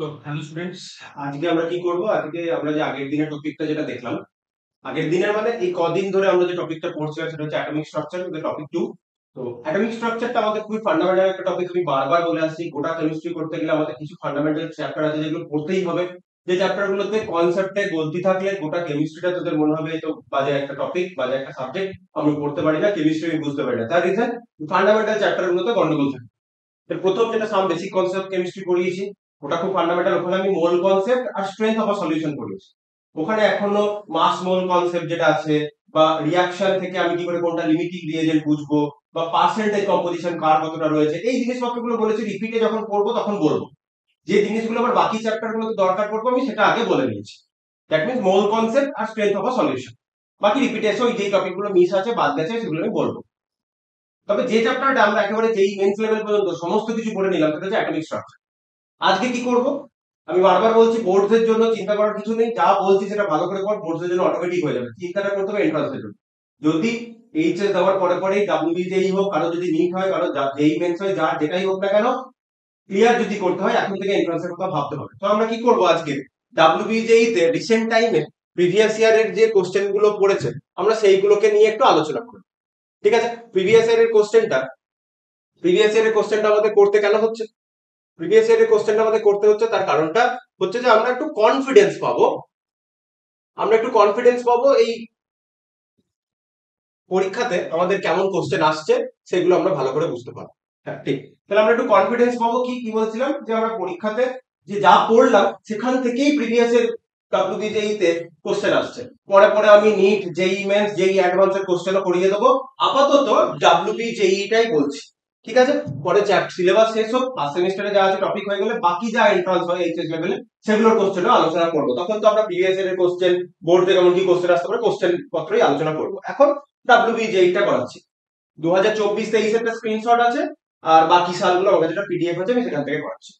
তো hello students, আজকে আমরা কি করব? আজকে আমরা যে আগের দিনের টপিকটা যেটা দেখলাম, আগের দিনের মানে এই কদিন ধরে আমরা যে টপিকটা পড়ছিলাম সেটা হচ্ছে অ্যাটমিক স্ট্রাকচার, টপিক 2। তো অ্যাটমিক স্ট্রাকচারটা আমাদের খুবই ফান্ডামেন্টাল একটা টপিক। আমি বারবার বলে আসছি, গোটা কেমিস্ট্রি করতে গেলে আমাদের কিছু ফান্ডামেন্টাল চ্যাপ্টার আছে যেগুলো পড়তেই হবে। যে চ্যাপ্টার গুলোতে কনসেপ্টে গলতি থাকলে গোটা কেমিস্ট্রিটা তোদের মনে হবে তো বাজে একটা টপিক, বাজে একটা সাবজেক্ট, আমি পড়তে পারি না, কেমিস্ট্রি আমি বুঝতে পারি না। তার রিজন ফান্ডামেন্টাল চ্যাপ্টার গুলোতে গন্ডগোল থাকে। এর প্রথম যেটা সাম বেসিক কনসেপ্ট কেমিস্ট্রি পড়িয়েছি, ওটা খুব ফান্ডামেন্টাল। ওখানে আমি মোল কনসেপ্ট আর স্ট্রেংথ অফ আ সলিউশন পড়িয়েছি। ওখানে এখনো মাস মোল কনসেপ্ট যেটা আছে, বা রিয়াকশন থেকে আমি কি করে কোনটা লিমিটিং রিয়েজেন্ট বুঝবো, বা পার্সেন্টেজ কম্পোজিশন কার কতটা রয়েছে, এই জিনিসপত্রগুলো বলেছি রিপিটে যখন পড়বো তখন বলবো। যে জিনিসগুলো আবার বাকি চ্যাপ্টার গুলোতে দরকার পড়বো আমি সেটা আগে বলে নিয়েছি। দ্যাট মিনস মোল কনসেপ্ট আর স্ট্রেংথ অফ আ সলিউশন। বাকি রিপিটে এসে ওই যে টপিকগুলো মিস আছে, বাদ গেছে, সেগুলো আমি বলবো। তবে যে চ্যাপ্টারটা আমরা একেবারে যেই মেন্স লেভেল পর্যন্ত সমস্ত কিছু পড়ে নিলাম সেটা হচ্ছে অ্যাটমিক স্ট্রাকচার। আজকে কি করব? আমি বারবার বলছি, বোর্ডস এর জন্য চিন্তা করার কিছু নেই, যা বলছি সেটা ভালো করে পড়, বোর্ডস এর জন্য অটোমেটিক হয়ে যাবে। চিন্তাটা করতে হবে এন্ট্রান্স এর জন্য। যদি এইচএস দেওয়ার পরে পরেই ডাব্লিউবিজেই হোক, কারো যদি নিট হয়, কারো যেই মেন্স হয়, যার যেটাই হোক না কেন, ক্লিয়ার যদি করতে হয় এখন থেকে এন্ট্রান্সের কথা ভাবতে হবে। তো আমরা কি করব আজকে, ডাব্লিউবিজেই তে রিসেন্ট টাইমে প্রিভিয়াস ইয়ারের যে কোশ্চেন গুলো পড়েছে আমরা সেইগুলোকে নিয়ে একটু আলোচনা করি। ঠিক আছে? প্রিভিয়াস ইয়ারের কোশ্চেনটা আমাদের করতে কেন হচ্ছে? প্রিভিয়াস ইয়ারের কোশ্চেনটা আমাদের করতে হচ্ছে, তার কারণটা হচ্ছে যে আমরা একটু কনফিডেন্স পাবো এই পরীক্ষাতে আমাদের কেমন কোশ্চেন আসছে সেগুলো আমরা ভালো করে বুঝতে পারবো। হ্যাঁ, ঠিক। তাহলে আমরা একটু কনফিডেন্স পাবো, কি কি বলছিলাম, যে আমরা পরীক্ষাতে যে যা পড়লাম সেখান থেকেই প্রিভিয়াস এর ডাব্লিউবিজেই তে কোশ্চেন আসছে। পরে পরে আমি নিট, জেই মেন্স, জেই অ্যাডভান্স এর কোশ্চেনও করিয়ে দেবো। আপাতত ডাব্লিউবিজেই টাই বলছি। ঠিক আছে? পরে সিলেবাস শেষ হোক, ফার্স্ট সেমিস্টারে যা আছে টপিক হয়ে গেলে বাকি যা এন্ট্রান্স হয় এইচএস লেভেলে সেগুলোর কোশ্চেনও আলোচনা করবো। তখন তো আমরা প্রিভিয়াস এর কোশ্চেন, বোর্ড থেকে কেমন কি কোশ্চেন আসতে পারে, কোশ্চেন পত্রই আলোচনা করবো। এখন ডাব্লিউবিজেইটা করাচ্ছি। 2024-23 একটা স্ক্রিনশট আছে, আর বাকি সালগুলো আমাদের যেটা পিডিএফ আছে আমি সেখান থেকে করাচ্ছি।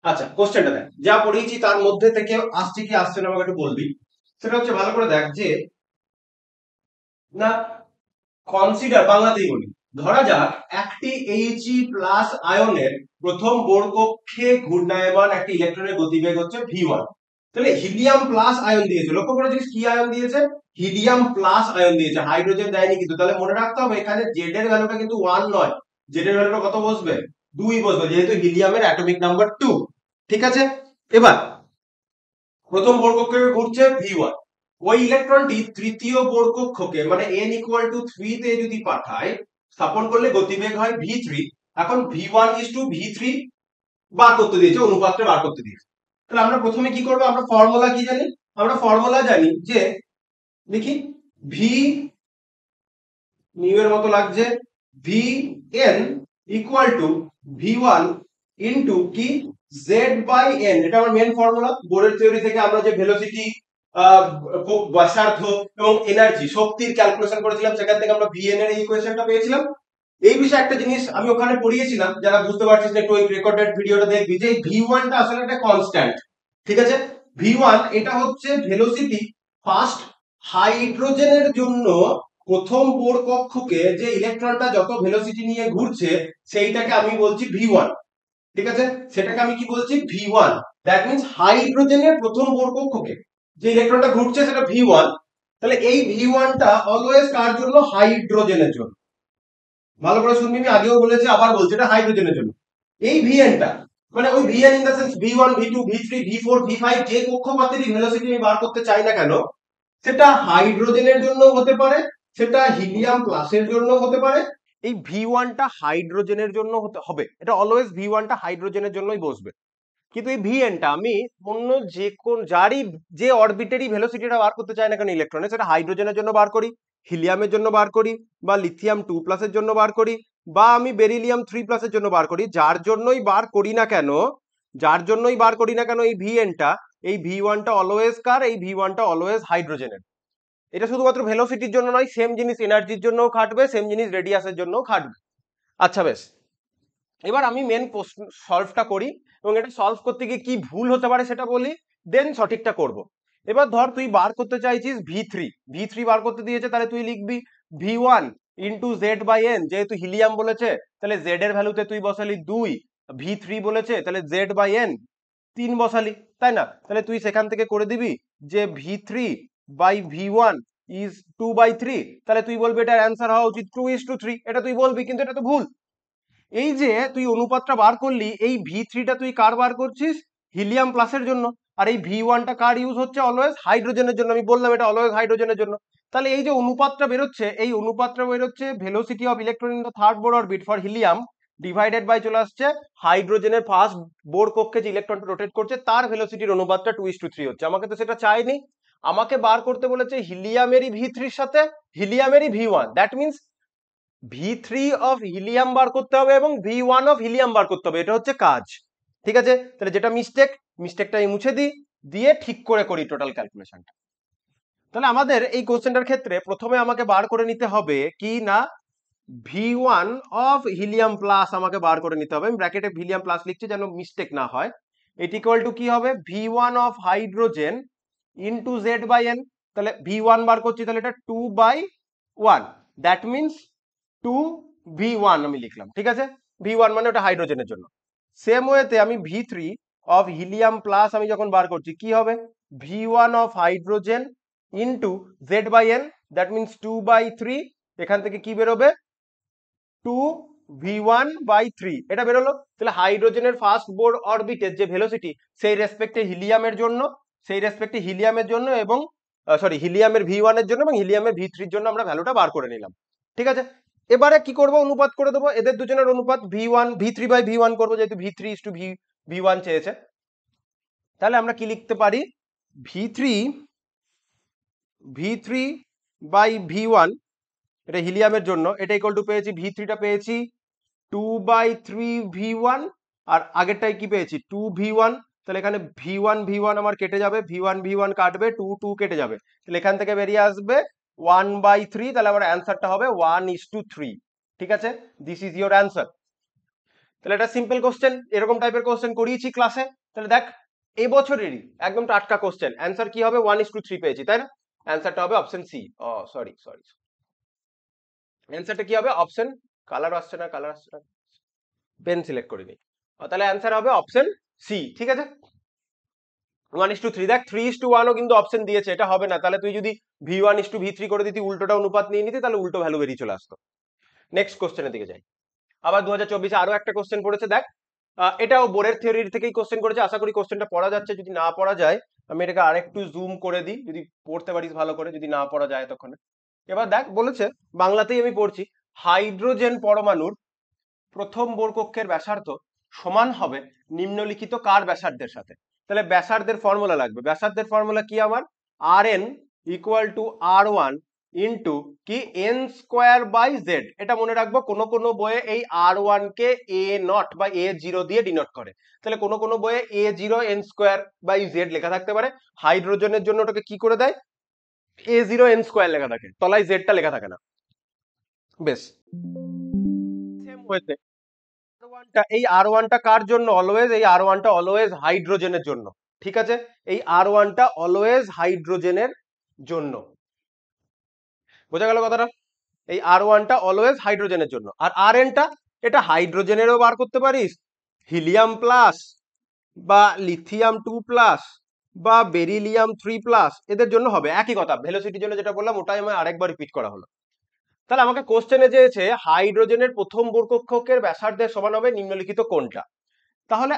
আচ্ছা, কোশ্চেনটা দেখ, যা পড়িয়েছি তার মধ্যে থেকে আসছে কি আসছে না আমাকে একটু বলবি। সেটা হচ্ছে ভালো করে দেখ যে, না, কনসিডার, বাংলাতেই বলি, ধরা যাক একটি এইচই প্লাস আয়নের প্রথম বোর কক্ষে ঘূর্ণায়মান একটি ইলেকট্রনের গতিবেগ হচ্ছে v1। তাহলে হিলিয়াম প্লাস আয়ন দিয়েছে, লক্ষ্য করে জিনিস, কি আয়ন দিয়েছে? হিলিয়াম প্লাস আয়ন দিয়েছে, হাইড্রোজেন দেয়নি কিন্তু। তাহলে মনে রাখতে হবে এখানে জেড এর ভ্যালুটা কিন্তু 1 নয়, জেড এর ভ্যালুটা কত বসবে? 2 বসবে, যেহেতু হিলিয়ামের অ্যাটমিক নাম্বার 2। ঠিক আছে? এবার প্রথম বোর কক্ষে ঘুরছে v1, ওই ইলেকট্রনটি তৃতীয় বোর কক্ষকে মানে n ইকুয়াল টু 3 তে যদি পাঠায়, স্থাপন করলে গতিবেগ হয় v3। এখন v1:v3 বার করতে দিয়েছে, অনুপাতটা বার করতে দিয়েছে। তাহলে আমরা প্রথমে কি করব, আমরা ফর্মুলা কি জানি? আমরা ফর্মুলা জানি যে, দেখি, ভি নিউ এর মতো লাগছে, V N equal to v1 into কি, জেড বাই এন। এটা আমার মেন ফর্মুলা। বোরের থিওরি থেকে আমরা যে ভেলোসিটি, ব্যাসার্ধ এবং এনার্জি, শক্তির ক্যালকুলেশন করেছিলাম, সেখান থেকে আমরা ভিএন এর এই ইকুয়েশনটা পেয়েছিলাম। এই বিষয়ে একটা জিনিস আমি ওখানে পড়িয়েছিলাম, যারা বুঝতে পারছিস না একটু ওই রেকর্ডেড ভিডিওটা দেখবি, যে v1 টা আসলে একটা কনস্ট্যান্ট। ঠিক আছে? v1 এটা হচ্ছে ভেলোসিটি ফার্স্ট হাইড্রোজেনের জন্য প্রথম বোর কক্ষকে যে ইলেকট্রনটা যত ভেলোসিটি নিয়ে ঘুরছে সেইটাকে আমি বলছি v1। ঠিক আছে? সেটাকে আমি কি বলছি? v1। দ্যাট মিন্স হাইড্রোজেনের প্রথম বোর কক্ষকে যে ইলেকট্রনটা ঘুরছে সেটা v1। তাহলে এই v1 টা অলওয়েজ কার জন্য? হাইড্রোজেনের জন্য। ভালো করে শুনবি, আমি আগেও বলেছি আবার বলছি, এটা হাইড্রোজেনের জন্য। এই ভিএন টা মানে ওই VN in the sense v1, v2, v3, v4, v5 যে কক্ষপথেরই ভেলোসিটি আমি বার করতে চাই না কেন, সেটা হাইড্রোজেনের জন্য হতে পারে, সেটা হিলিয়াম প্লাসের জন্য হতে পারে, এই v1 টা হাইড্রোজেনের জন্য হতে হবে। এটা অলওয়েজ v1 টা হাইড্রোজেনের জন্যই বসবে। কিন্তু এই ভিএন টা আমি অন্য যে কোন যারই যে অরবিটারি ভেলোসিটিটা বার করতে চাই না কেন ইলেকট্রনের, সেটা হাইড্রোজেনের জন্য বার করি, হিলিয়ামের জন্য বার করি, বা লিথিয়াম 2 প্লাসের জন্য বার করি, বা আমি বেরিলিয়াম 3 প্লাসের জন্য বার করি, যার জন্যই বার করি না কেন, এই ভিএন টা, এই v1 টা অলওয়েজ কার? এই v1 টা অলওয়েজ হাইড্রোজেনের। এটা শুধুমাত্র ভেলোসিটির জন্য নয়, সেম জিনিস এনার্জির জন্যও খাটবে, সেম জিনিস রেডিয়াসের জন্যও খাটবে। আচ্ছা বেশ, এবার আমি মেন সলভটা করি, এবং এটা সলভ করতে গিয়ে কি ভুল হতে পারে সেটা বলি, দেন সঠিকটা করব। এবার ধর তুই বার করতে চাইছিস ভি থ্রি বার করতে দিয়েছে, তাহলে তুই লিখবি v1 into Z by n. যেহেতু হিলিয়াম বলেছে তাহলে জেড এর ভ্যালুতে তুই বসালি 2, v3 বলেছে তাহলে জেড বাই এন 3 বসালি, তাই না? তাহলে তুই সেখান থেকে করে দিবি যে v3/v1 ইজ 2/3, তাহলে তুই বলবি এটার অ্যান্সার হওয়া উচিত 2:3, এটা তুই বলবি, কিন্তু এটা তো ভুল। এই যে তুই অনুপাতটা বার করলি, এই v3টা তুই কার বার করছিস? হিলিয়াম প্লাসের জন্য। আর এই v1টা কার ইউজ হচ্ছে? অলওয়েজ হাইড্রোজেনের জন্য। আমি বললাম এটা অলওয়েজ হাইড্রোজেনের জন্য। তাহলে এই যে অনুপাতটা বেরোচ্ছে, এই অনুপাতটা বেরোচ্ছে velocity of electron in the third Bohr orbit for helium divided by চলে আসছে হাইড্রোজেনের ফার্স্ট বোর কক্ষে যে ইলেকট্রনটা রোটেট করছে তার ভেলোসিটির অনুপাতটা 2:3 হচ্ছে। আমাকে তো সেটা চাইনি, আমাকে বার করতে বলেছে হিলিয়ামেরই v3 এর সাথে হিলিয়ামেরই v1। That means v3 of helium বার করতে হবে এবং v1 অফ হিলিয়াম বার করতে হবে, এটা হচ্ছে কাজ। ঠিক আছে, তাহলে যেটা মিস্টেকটা আমি মুছে দিই, দিয়ে ঠিক করে করি টোটাল ক্যালকুলেশনটা। তাহলে আমাদের এই কোশ্চেনটার ক্ষেত্রে প্রথমে আমাকে বার করে নিতে হবে কি না, v1 অফ হিলিয়াম প্লাস আমাকে বার করে নিতে হবে। আমি ব্র্যাকেটে হিলিয়াম প্লাস লিখছি যেন মিস্টেক না হয়। এটি ইকুয়াল টু কি হবে? v1 of hydrogen into z/n। তাহলে v1 বার করছি, তাহলে এটা 2/1, দ্যাট মিনস 2v1 আমি লিখলাম। ঠিক আছে, v1 মানে ওটা হাইড্রোজেনের জন্য। সেম ওয়েতে আমি v3 অফ হিলিয়াম প্লাস আমি যখন বার করছি কি হবে? v1 of hydrogen into z/n, that means 2/3। এখান থেকে কি বেরোবে? 2v1/3 এটা বেরোলো। তাহলে হাইড্রোজেনের ফার্স্ট বোর অরবিটের যে ভেলোসিটি সেই রেসপেক্টে হিলিয়ামের জন্য এবং সরি হিলিয়ামের v1 এর জন্য এবং হিলিয়ামের v3 এর জন্য আমরা ভ্যালুটা বার করে নিলাম। ঠিক আছে, এবারে কি করব? অনুপাত করে দেবো এদের দুজনের অনুপাত, v3/v1 করবো, যেহেতু v3:v1 চেয়েছে। তাহলে আমরা কি লিখতে পারি? v3/v1 এটা হিলিয়ামের জন্য, এটা ইকুয়াল টু পেয়েছি v3টা পেয়েছি 2/3v1, আর আগেরটাই কি পেয়েছি? 2v1। তাহলে এখানে v1 আমার কেটে যাবে, v1 কাটবে, 2 কেটে যাবে, তাহলে এখান থেকে বেরিয়ে আসবে 1/3। তাহলে আমার অ্যান্সারটা হবে 1:3। ঠিক আছে, দিস ইজ ইয়োর অ্যান্সার। তাহলে এটা সিম্পল কোশ্চেন, এরকম টাইপের কোশ্চেন করিয়েছি ক্লাসে। তাহলে দেখ এবছরেরই একদম টাটকা কোশ্চেন, অ্যান্সার কি হবে? 1:3 পেয়েছি, তাই না? অ্যান্সারটা হবে অপশন সি। সরি, অ্যান্সারটা কি হবে? অপশন, কালার আসছে না, পেন সিলেক্ট করে নিই। তাহলে অ্যান্সার হবে অপশন সি। ঠিক আছে, 1:3। দেখ 3:1ও কিন্তু অপশন দিয়েছে, এটা হবে না। তাহলে তুই যদি v1:v3 করে দিতি, উল্টোটা অনুপাত নিয়ে নিতি, তাহলে উল্টো ভ্যালু বেরিয়ে চলে আসতো। নেক্সট কোশ্চেনের দিকে যাই। আবার 2024 আরো একটা কোশ্চেন পড়েছে, দেখ এটাও বোরের থিওরির থেকেই কোশ্চেন করেছে। আশা করি কোশ্চেনটা পড়া যাচ্ছে, যদি না পড়া যায় আমি এটাকে আরেকটু জুম করে দিই, যদি পড়তে পারিস ভালো করে, যদি না পড়া যায় তখন। এবার দেখ বলেছে, বাংলাতেই আমি পড়ছি, হাইড্রোজেন পরমাণুর প্রথম বোর কক্ষের ব্যাসার্ধ সমান হবে নিম্নলিখিত কার ব্যাসার্ধের সাথে? তাহলে ব্যাসার্ধের ফর্মুলা লাগবে। ব্যাসার্ধের ফর্মুলা কি আমার? rn equal to r1 into কি n²/z। এটা মনে রাখবো, কোন বইয়ে এই r1 কে a0 বা a0 দিয়ে ডিনোট করে। তাহলে কোন বইয়ে a0 n²/z লেখা থাকতে পারে। হাইড্রোজেনের জন্য ওটাকে কি করে দেয়? a0 n² লেখা থাকে, তলায় জেডটা লেখা থাকে না। বেশ, সেম ওয়েতে এই r1টা কার জন্য? অলওয়েজ এই r1টা অলওয়েজ হাইড্রোজেনের জন্য। ঠিক আছে, এই r1টা অলওয়েজ হাইড্রোজেনের জন্য। বোঝা গেল কথাটা? এই r1টা অলওয়েজ হাইড্রোজেনের জন্য। আর rnটা এটা হাইড্রোজেনেরও বার করতে পারিস, হিলিয়াম প্লাস বা লিথিয়াম 2+ বা বেরিলিয়াম 3+, এদের জন্য হবে একই কথা। ভেলোসিটির জন্য যেটা বললাম ওটাই আমার আরেকবার রিপিট করা হলো। তাহলে আমাকে কোশ্চেনে চেয়েছে হাইড্রোজেনের প্রথম বোর কক্ষের ব্যাসার্ধের সমান হবে নিম্নলিখিত কোনটা। তাহলে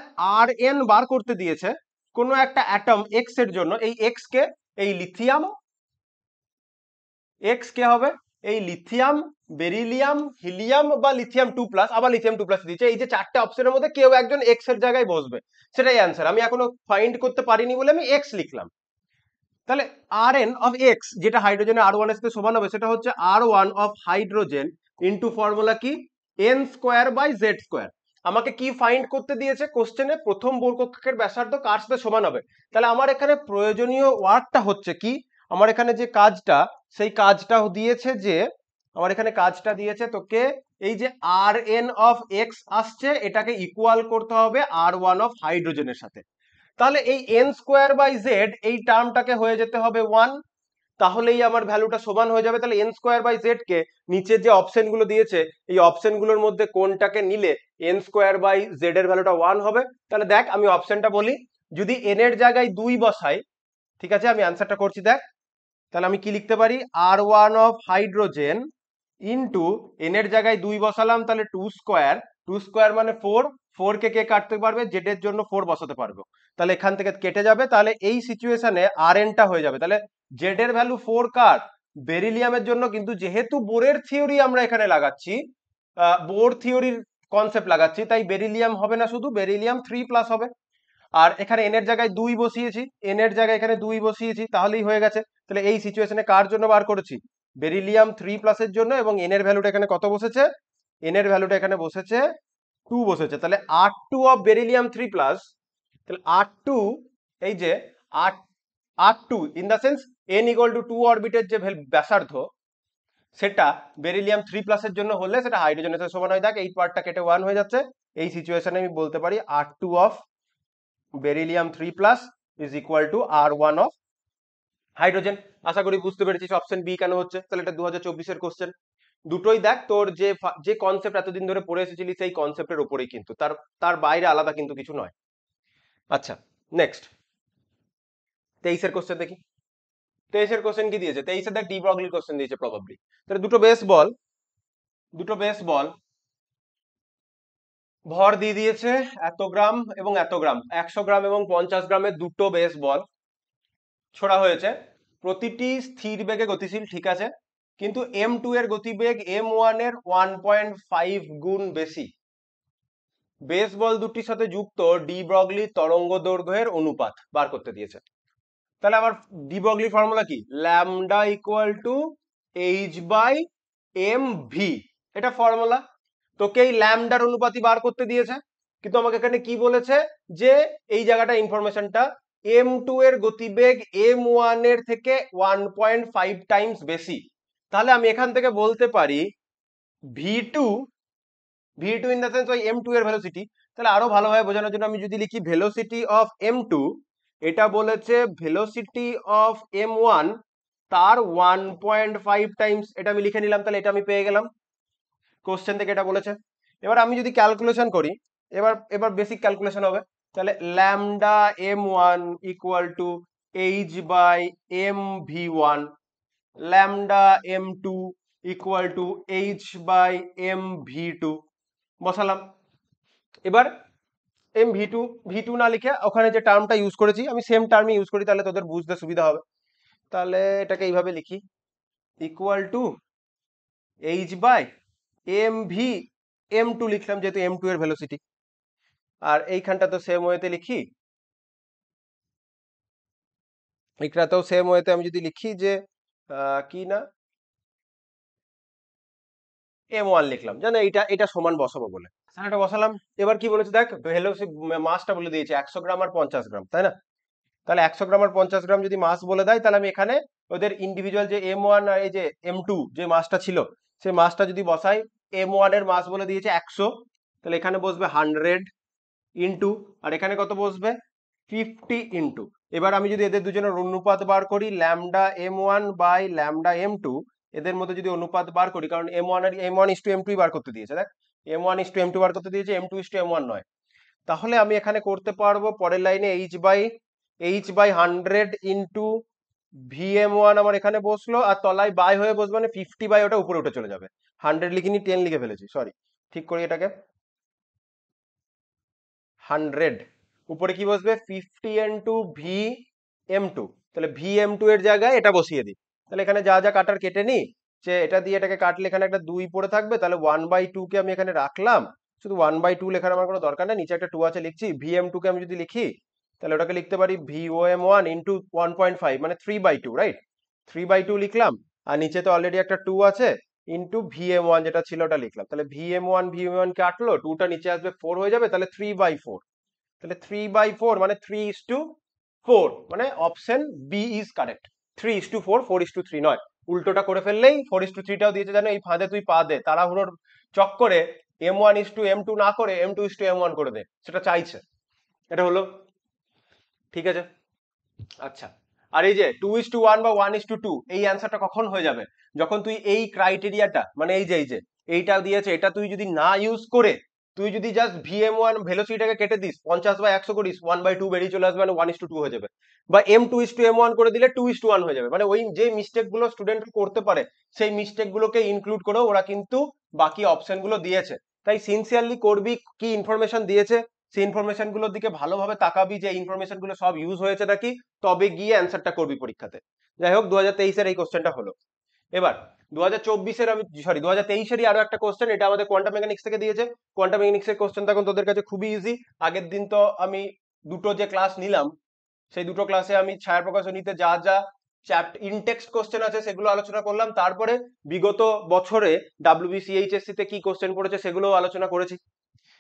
rn বার করতে দিয়েছে কোনো একটা অ্যাটম x এর জন্য। এই x কে এই লিথিয়াম, x কে হবে এই লিথিয়াম, বেরিলিয়াম, হিলিয়াম বা লিথিয়াম 2+, আবার লিথিয়াম 2+ দিয়েছে। এই যে চারটে অপশনের মধ্যে কেউ একজন x এর জায়গায় বসবে, সেটাই অ্যান্সার। আমি এখনো ফাইন্ড করতে পারিনি বলে আমি x লিখলাম। তাহলে rn অফ x যেটা হাইড্রোজেনের r1 এর সাথে সমান হবে, সেটা হচ্ছে r1 of hydrogen into formula কি n²/z²। আমাকে কি ফাইন্ড করতে দিয়েছে কোশ্চেনে? প্রথম বোর কক্ষের ব্যাসার্ধ কার সাথে সমান হবে। তাহলে আমার এখানে প্রয়োজনীয় ওয়ার্ডটা হচ্ছে কি, আমার এখানে যে কাজটা, সেই কাজটা দিয়েছে যে, আমার এখানে কাজটা দিয়েছে তোকে এই যে rn অফ x আসছে, এটাকে ইকুয়াল করতে হবে r1 অফ হাইড্রোজেনের সাথে। তাহলে এই n²/z এই টার্মটাকে হয়ে যেতে হবে 1, তাহলেই আমার ভ্যালুটা সমান হয়ে যাবে। তাহলে n²/z কে নিচের যে অপশনগুলো দিয়েছে এই অপশনগুলোর মধ্যে কোনটাকে নিলে n²/z এর ভ্যালুটা 1 হবে। তাহলে দেখ আমি অপশনটা বলি, যদি n এর জায়গায় 2 বসাই, ঠিক আছে, আমি অ্যান্সারটা করছি দেখ, তাহলে আমি কি লিখতে পারি, R1 of hydrogen into n এর জায়গায় 2 বসালাম, তাহলে 2 স্কোয়ার, 2 স্কোয়ার মানে 4, 4 কে কে কাটতে পারবে, জেড এর জন্য 4 বসাতে পারবো, তাহলে এখান থেকে কেটে যাবে, তাহলে এই সিচুয়েশনে Rn টা হয়ে যাবে, তাহলে জেড এর ভ্যালু 4 কার, বেরিলিয়ামের জন্য, কিন্তু যেহেতু বোরের থিওরি আমরা এখানে লাগাচ্ছি, বোর থিওরির কনসেপ্ট লাগাচ্ছি, তাই বেরিলিয়াম হবে না, শুধু বেরিলিয়াম 3+ হবে। আর এখানে n এর জায়গায় 2 বসিয়েছি, n এর জায়গায় এখানে 2 বসিয়েছি, তাহলেই হয়ে গেছে। তাহলে এই সিচুয়েশনে কার জন্য বার করেছি, বেরিলিয়াম 3+ এর জন্য, এবং n এর ভ্যালুটা এখানে কত বসেছে, n এর ভ্যালুটা এখানে বসেছে 2 বসেছে, তাহলে R2 অফ বেরিলিয়াম 3+, তাহলে R2, এই যে R2 in the sense n equal to 2 অরবিটের যে ব্যাসার্ধ, সেটা বেরিলিয়াম 3+ এর জন্য হলে সেটা হাইড্রোজেনের সাথে সমান হয়। দেখ এই পার্টটা কেটে 1 হয়ে যাচ্ছে, এই সিচুয়েশনে আমি বলতে পারি R2 of beryllium 3+ is equal to R1 of hydrogen. আশা করি বুঝতে পেরেছিস অপশন বি কেন হচ্ছে। তাহলে এটা 2024 এর কোশ্চেন, দুটোই দেখ তোর যে কনসেপ্ট এতদিন ধরে পড়ে এসেছিলি সেই কনসেপ্টের উপরেই, কিন্তু তার বাইরে আলাদা কিন্তু কিছু নয়। আচ্ছা, নেক্সট 23-এর কোশ্চেন দেখি। 23-এর কোশ্চেন কি দিয়েছে, 23-এ দেখ ডি ব্রগলির কোশ্চেন দিয়েছে প্রবাবলি। তাহলে দুটো বেস বল ভর দিয়ে দিয়েছে এত গ্রাম এবং এত গ্রাম, 100 গ্রাম এবং 50 গ্রামের দুটো বেস বল ছোড়া হয়েছে, প্রতিটি স্থির বেগে গতিশীল, ঠিক আছে, কিন্তু M2 এর গতিবেগ M1 এর 1.5 গুণ বেশি। বেস বল দুটির সাথে যুক্ত ডি ব্রগলি তরঙ্গ দৈর্ঘ্যের অনুপাত বার করতে দিয়েছে। তাহলে আমার ডি ব্রগলি ফর্মুলা কি, ল্যামডা ইকুয়াল টু H/mv, এটা ফর্মুলা। তোকে এই ল্যামডার অনুপাতই বার করতে দিয়েছে, কিন্তু আমাকে এখানে কি বলেছে, যে এই জায়গাটা ইনফরমেশনটা M2 এর গতিবেগ M1 এর থেকে 1.5 টাইমস বেশি। তাহলে আমি এখান থেকে বলতে পারি V2 ইন দ্য সেন্স ওই M2 এর ভেলোসিটি। তাহলে আরো ভালোভাবে বোঝানোর জন্য আমি যদি লিখি ভেলোসিটি অফ M2, এটা বলেছে ভেলোসিটি অফ M1 তার 1.5 টাইমস, এটা আমি লিখে নিলাম, তাহলে এটা আমি পেয়ে গেলাম, কোশ্চেন থেকে এটা বলেছে। এবার আমি যদি ক্যালকুলেশন করি, এবার বেসিক ক্যালকুলেশন হবে, তাহলে lambda M1 equal to H/mv1, lambda M2 equal to H/mv2 বসালাম। এবার V2 না লিখে ওখানে যে টার্মটা ইউজ করেছি আমি সেম টার্মই ইউজ করি, তাহলে তোদের বুঝতে সুবিধা হবে। তাহলে এটাকে এইভাবে লিখি, ইকুয়াল টু H/mv, M2 লিখলাম যেহেতু M2 এর ভেলোসিটি, আর এইখানটা তো সেম ওয়েতে লিখি, এইখানটাও সেম ওয়েতে আমি যদি লিখি যে কি না M1 লিখলাম, জানো এটা সমান বসাবো বলে, এটা বসালাম। এবার কি বলেছে দেখ, ভেলোসিটি মাসটা বলে দিয়েছে 100 গ্রাম আর 50 গ্রাম, তাই না? তাহলে 100 গ্রাম আর 50 গ্রাম যদি মাস বলে দেয়, তাহলে আমি এখানে ওদের ইন্ডিভিজুয়াল যে M1 আর এই যে M2 যে মাসটা ছিল, সেই মাসটা যদি বসাই, M1 এর মাস বলে দিয়েছে 100, তাহলে এখানে বসবে 100 ইন্টু, আর এখানে কত বসবে 50 ইন্টু। এবার আমি যদি এদের দুজনের অনুপাত বার করি, lambda M1 by lambda M2, এদের মধ্যে যদি অনুপাত বার করি, কারণ M1:M2 বার করতে দিয়েছে, দেখ M1:M2 বার করতে দিয়েছে, M2:M1 নয়। তাহলে আমি এখানে করতে পারবো পরের লাইনে H/100 ইন্টু VM1 আমার এখানে বসলো, আর তলায় বাই হয়ে বসবে, মানে 50 বাই ওটা উপরে উঠে চলে যাবে, 100 লিখিনি 10 লিখে ফেলেছি, সরি, ঠিক করি এটাকে, 100 উপরে কি বসবে 50 ইন্টু VM2, তাহলে VM2 এর জায়গায় এটা বসিয়ে দিই। তাহলে এখানে যা যা কাটার কেটে নি, যে এটা দিয়ে এটাকে কাটলে এখানে একটা 2 পড়ে থাকবে, তাহলে 1/2 কে আমি এখানে রাখলাম, শুধু 1/2 লেখার আমার কোনো দরকার নেই, নিচে একটা 2 আছে লিখছি। VM2 কে আমি যদি লিখি, তাহলে ওটাকে লিখতে পারি VOM1 ইন্টু 1.5, মানে 3/2, রাইট, 3/2 লিখলাম, আর নিচে তো অলরেডি একটা 2 আছে, ইন্টু VM1 যেটা ছিল ওটা লিখলাম, তাহলে VM1 কাটলো, 2টা নিচে আসবে 4 হয়ে যাবে, তাহলে 3/4, তাহলে 3/4 মানে 3:4, মানে অপশন বি ইজ কারেক্ট, 3:4, 4:3 নয়, উল্টোটা করে ফেললেই 4:3টাও দিয়েছে, জানো এই ফাঁদে তুই পা দে, তাড়াহুড়োর চক্করে M1:M2 না করে M2:M1 করে দে, সেটা চাইছে, এটা হলো, ঠিক আছে। আচ্ছা, আর এই যে 2:1 বা 1:2, এই অ্যান্সারটা কখন হয়ে যাবে, যখন তুই এই ক্রাইটেরিয়াটা, মানে এই যে এইটা দিয়েছে, এটা তুই যদি না ইউজ করে তুই যদি জাস্ট VM1 ভেলোসিটিটাকে কেটে দিস 50/100 করিস 1/2 বেরিয়ে চলে আসবে, মানে 1:2 হয়ে যাবে, বা M2:M1 করে দিলে 2:1 হয়ে যাবে। মানে ওই যে মিস্টেক গুলো স্টুডেন্ট করতে পারে সেই মিস্টেক গুলোকে ইনক্লুড করে ওরা কিন্তু বাকি অপশন গুলো দিয়েছে। তাই সিনসিয়ারলি করবি, কি ইনফরমেশন দিয়েছে সেই ইনফরমেশন গুলোর দিকে ভালোভাবে তাকাবি যে ইনফরমেশন গুলো সব ইউজ হয়েছে নাকি, তবে গিয়ে অ্যান্সারটা করবি পরীক্ষাতে। যাই হোক 2023-এর এই কোশ্চেনটা হলো। এবার 2024-এর আমি সরি 2023-এরই আরো একটা কোশ্চেন, এটা আমাদের কোয়ান্টাম মেকানিক্স থেকে দিয়েছে। কোয়ান্টাম মেকানিক্সের কোশ্চেন তখন তোদের কাছে খুবই ইজি। আগের দিন তো আমি দুটো যে ক্লাস নিলাম সেই দুটো ক্লাসে আমি ছায়া প্রকাশনীতে যা যা ইনটেক্সট কোশ্চেন আছে সেগুলো আলোচনা করলাম, তারপরে বিগত বছরে WBCHSC তে কি কোশ্চেন পড়েছে সেগুলো আলোচনা করেছি।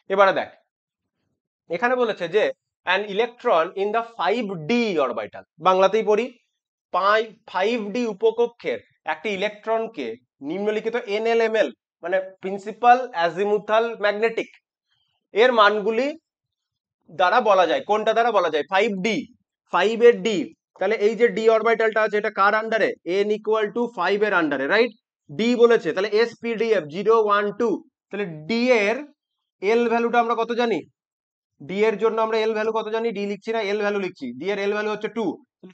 এবারে দেখ এখানে বলেছে যে an electron in the 5D orbital, বাংলাতেই পড়ি, 5D উপকক্ষের একটি ইলেকট্রনকে নিম্নলিখিত NLML মানে প্রিন্সিপাল অ্যাজিমুথাল ম্যাগনেটিক এর মানগুলি দ্বারা বলা যায়, কোনটা দ্বারা বলা যায় 5D, 5 এর D, তাহলে এই যে D অরবিটালটা আছে এটা কার আন্ডারে, n=5 এর আন্ডারে, রাইট? D বলেছে, তাহলে SPDF 0 1 2, তাহলে D এর L ভ্যালুটা আমরা কত জানি, D এর জন্য আমরা L ভ্যালু কত জানি, D লিখছি না L ভ্যালু লিখছি, D এর L ভ্যালু হচ্ছে 2,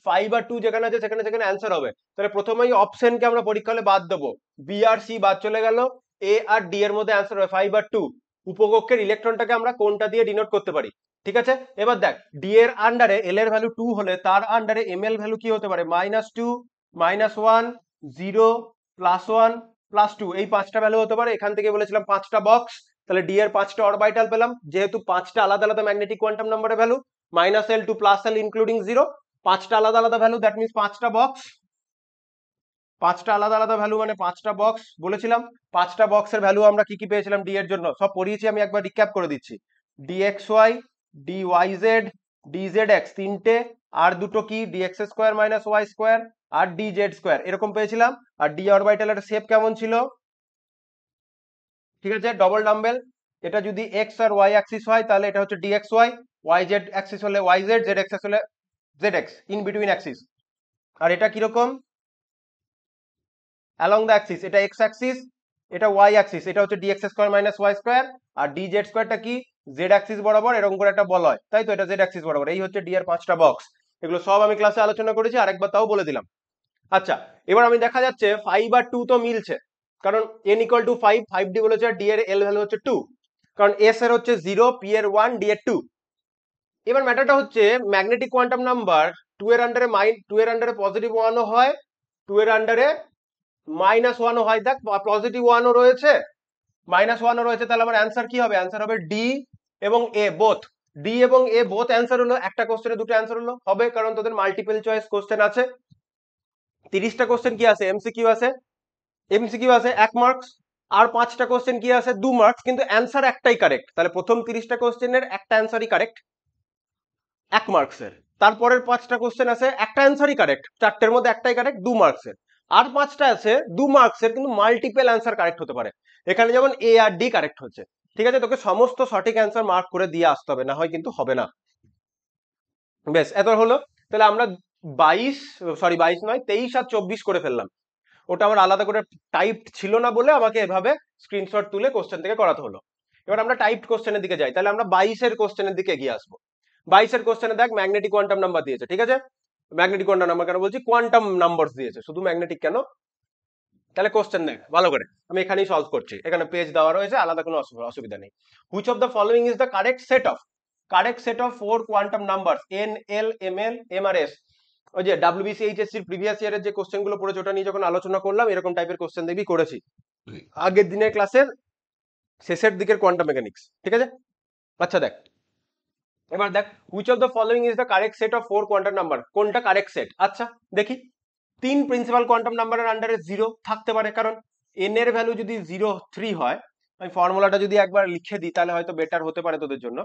5 আর 2 যেখানে আছে সেখানে সেখানে অ্যান্সার হবে। তাহলে প্রথমেই অপশনকে আমরা পরীক্ষা হলে বাদ দেবো, B আর C বাদ চলে গেল, A আর D এর মধ্যে অ্যান্সার হবে 5 আর 2। উপকক্ষের ইলেকট্রনটাকে আমরা কোনটা দিয়ে ডিনোট করতে পারি, ঠিক আছে? এবার দেখ D এর আন্ডারে L এর ভ্যালু 2 হলে তার আন্ডারে ML ভ্যালু কি হতে পারে, -2 -1 0 +1 +2, এই পাঁচটা ভ্যালু হতে পারে। এখান থেকে বলেছিলাম পাঁচটা বক্স, তাহলে D এর পাঁচটা অরবিটাল পেলাম, যেহেতু পাঁচটা আলাদা আলাদা ম্যাগনেটিক কোয়ান্টাম নাম্বারের value, -L to +L including 0, পাঁচটা আলাদা আলাদা ভ্যালু, দ্যাট মিনস পাঁচটা বক্স, পাঁচটা আলাদা আলাদা ভ্যালু মানে পাঁচটা বক্স বলেছিলাম। পাঁচটা বক্সের ভ্যালু আমরা কি কি পেয়েছিলাম D এর জন্য, সব পড়িয়েছি আমি, একবার রিক্যাপ করে দিচ্ছি। dxy, dyz, dzx তিনটে, আর দুটো কি dx² - y² আর dz², এরকম পেয়েছিলাম। আর D অরবিটালের শেপ কেমন ছিল, ঠিক আছে, ডবল ডাম্বেল। এটা যদি x আর y অ্যাক্সিস হয় তাহলে এটা হচ্ছে dxy, yz অ্যাক্সিস হলে yz, z অ্যাক্সিস হলে zx, ইন বিটুইন অ্যাক্সিস। আর এটা কিরকম, অ্যালং দ্য অ্যাক্সিস, এটা x অ্যাক্সিস, এটা y অ্যাক্সিস, এটা হচ্ছে dx² - y², আর dz²টা কি z অ্যাক্সিস বরাবর এরকম করে একটা বল হয়, তাই তো, এটা z অ্যাক্সিস বরাবর। এই হচ্ছে D এর পাঁচটা বক্স, এগুলো সব আমি ক্লাসে আলোচনা করেছি, আরেকবার তাও বলে দিলাম। আচ্ছা, এবার আমি দেখা যাচ্ছে 5 আর 2 তো মিলছে, কারণ n=5, 5D বলেছে, D এর L ভ্যালু হচ্ছে 2, কারণ S এর হচ্ছে 0, P এর 1, D এর 2। এবার ম্যাটারটা হচ্ছে ম্যাগনেটিক কোয়ান্টাম নাম্বার 2 এর আন্ডারে 2 এর আন্ডারে পজিটিভ 1 ও হয়, 2 এর আন্ডারে -1 ও হয়। দেখ পজিটিভ 1 ও রয়েছে, -1 ও রয়েছে, তাহলে আমার অ্যান্সার কি হবে, অ্যান্সার হবে D এবং A বোথ। D এবং A বোথ অ্যান্সার হলো, একটা কোশ্চেনে দুটো অ্যান্সার হলো, হবে, কারণ তোদের মাল্টিপল চয়েস কোশ্চেন আছে। 30টা কোশ্চেন কি আছে, MCQ আছে, MCQ আছে 1 মার্কস, আর 5টা কোশ্চেন কি আছে 2 মার্কস, কিন্তু অ্যান্সার একটাই কারেক্ট, তাহলে প্রথম 30টা কোশ্চেনের একটা অ্যান্সারই কারেক্ট 1 মার্কসের, তারপরের 5টা কোশ্চেন আছে একটা অ্যান্সারই কারেক্ট, চারটের মধ্যে একটাই কারেক্ট 2 মার্কসের, আর 5টা আছে 2 মার্কসের কিন্তু মাল্টিপল অ্যান্সার কারেক্ট হতে পারে, এখানে যেমন A আর D কারেক্ট হচ্ছে, ঠিক আছে? তোকে সমস্ত সঠিক অ্যান্সার মার্ক করে দিয়ে আসতে হবে, না হয় কিন্তু হবে না। বেশ, এত হলো। তাহলে আমরা 22 নয় 23 আর 24 করে ফেললাম, ওটা আমার আলাদা করে টাইপড ছিল না বলে আমাকে এভাবে স্ক্রিনশট তুলে কোশ্চেন থেকে করাতে হলো। এবার আমরা টাইপড কোশ্চেনের দিকে যাই, তাহলে আমরা 22-এর কোশ্চেনের দিকে এগিয়ে আসবো। 22-এর কোশ্চেনে দেখ ম্যাগনেটিক কোয়ান্টাম নাম্বার দিয়েছে, ঠিক আছে? ম্যাগনেটিক কোয়ান্টাম নাম্বার কেন বলছি, কোয়ান্টাম নাম্বার দিয়েছে, শুধু ম্যাগনেটিক কেন। তাহলে কোশ্চেন দেখ ভালো করে, আমি এখানেই সলভ করছি, এখানে পেজ দেওয়া রয়েছে, আলাদা কোনো অসুবিধা নেই। Which of the following is the correct set of 4 quantum number n, l, ml, m আর s। ওই যে WBCHSC প্রিভিয়াস ইয়ারের যে কোশ্চেন গুলো পড়েছে ওটা নিয়ে যখন আলোচনা করলাম, এরকম টাইপের কোশ্চেন দেখবি করেছি আগের দিনের ক্লাসের শেষের দিকের কোয়ান্টাম মেকানিক্স, ঠিক আছে? আচ্ছা দেখ, এবার দেখ which of the following is the correct set of 4 quantum number, কোনটা কারেক্ট সেট? আচ্ছা দেখি, 3 প্রিন্সিপাল কোয়ান্টাম নাম্বারের আন্ডারে 0 থাকতে পারে, কারণ n এর ভ্যালু যদি 0 3 হয়, আমি ফর্মুলাটা যদি একবার লিখে দিই তাহলে হয়তো বেটার হতে পারে তোদের জন্য।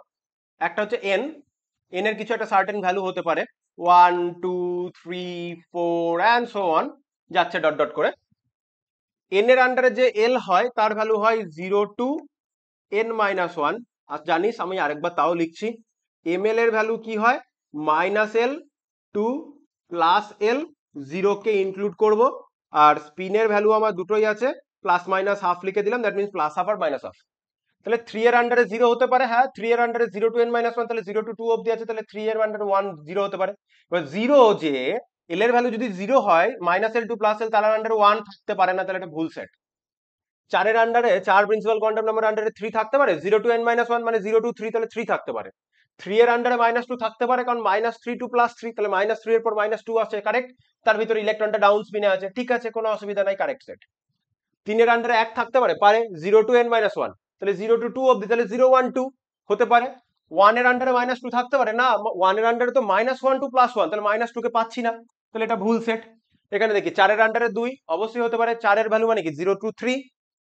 একটা হচ্ছে n এর কিছু একটা সার্টেন ভ্যালু হতে পারে 1 2 3 4 অ্যান্ড সো অন, যাচ্ছে ডট ডট করে। n এর আন্ডারে যে l হয় তার ভ্যালু হয় 0 টু n-1, আর জানিস আমি আরেকবার তাও লিখছি, ml এর ভ্যালু কি হয় -l টু +l, 0 কে ইনক্লুড করব, আর স্পিনের ভ্যালু আমার দুটোই আছে, প্লাস মাইনাস হাফ লিখে দিলাম, দ্যাট মিনস +1/2 আর -1/2। তাহলে 3 এর আন্ডারে 0 হতে পারে, হ্যাঁ 3 এর আন্ডারে 0 টু n মাইনাস 1, তাহলে 0 টু 2 অবধি আছে, তাহলে 3 এর আন্ডারে 1 0 হতে পারে। এবার 0 যে এল এর ভ্যালু যদি 0 হয় minus L two plus L, তার আন্ডারে 1 থাকতে পারে না, তাহলে এটা ভুল সেট। 4 এর আন্ডারে 4 প্রিন্সিপাল কোয়ান্টাম নাম্বার আন্ডারে 3 থাকতে পারে, 0 টু n মাইনাস 1 মানে 0 টু 3, তাহলে 3 থাকতে পারে। 3 এর আন্ডারে মাইনাস 2 থাকতে পারে, কারণ মাইনাস 3 টু প্লাস 3, তাহলে মাইনাস 3 এর পর মাইনাস 2 আসছে, কারেক্ট। তার ভিতরে ইলেকট্রনটা ডাউন স্পিনে আছে, ঠিক আছে, কোনো অসুবিধা নাই, কারেক্ট সেট। 3 এর আন্ডারে 1 থাকতে পারে, 0 টু n মাইনাস 1, তাহলে 0 টু 2 অবধি, তাহলে 0 1 2 হতে পারে। 1 এর আন্ডারে মাইনাস 2 থাকতে পারে না, 1 এর আন্ডারে তো মাইনাস 1 টু প্লাস 1, তাহলে মাইনাস 2 কে পাচ্ছি না, তাহলে এটা ভুল সেট। এখানে দেখি 4 এর আন্ডারে 2 অবশ্যই হতে পারে, 4 এর ভ্যালু মানে কি 0 টু 3,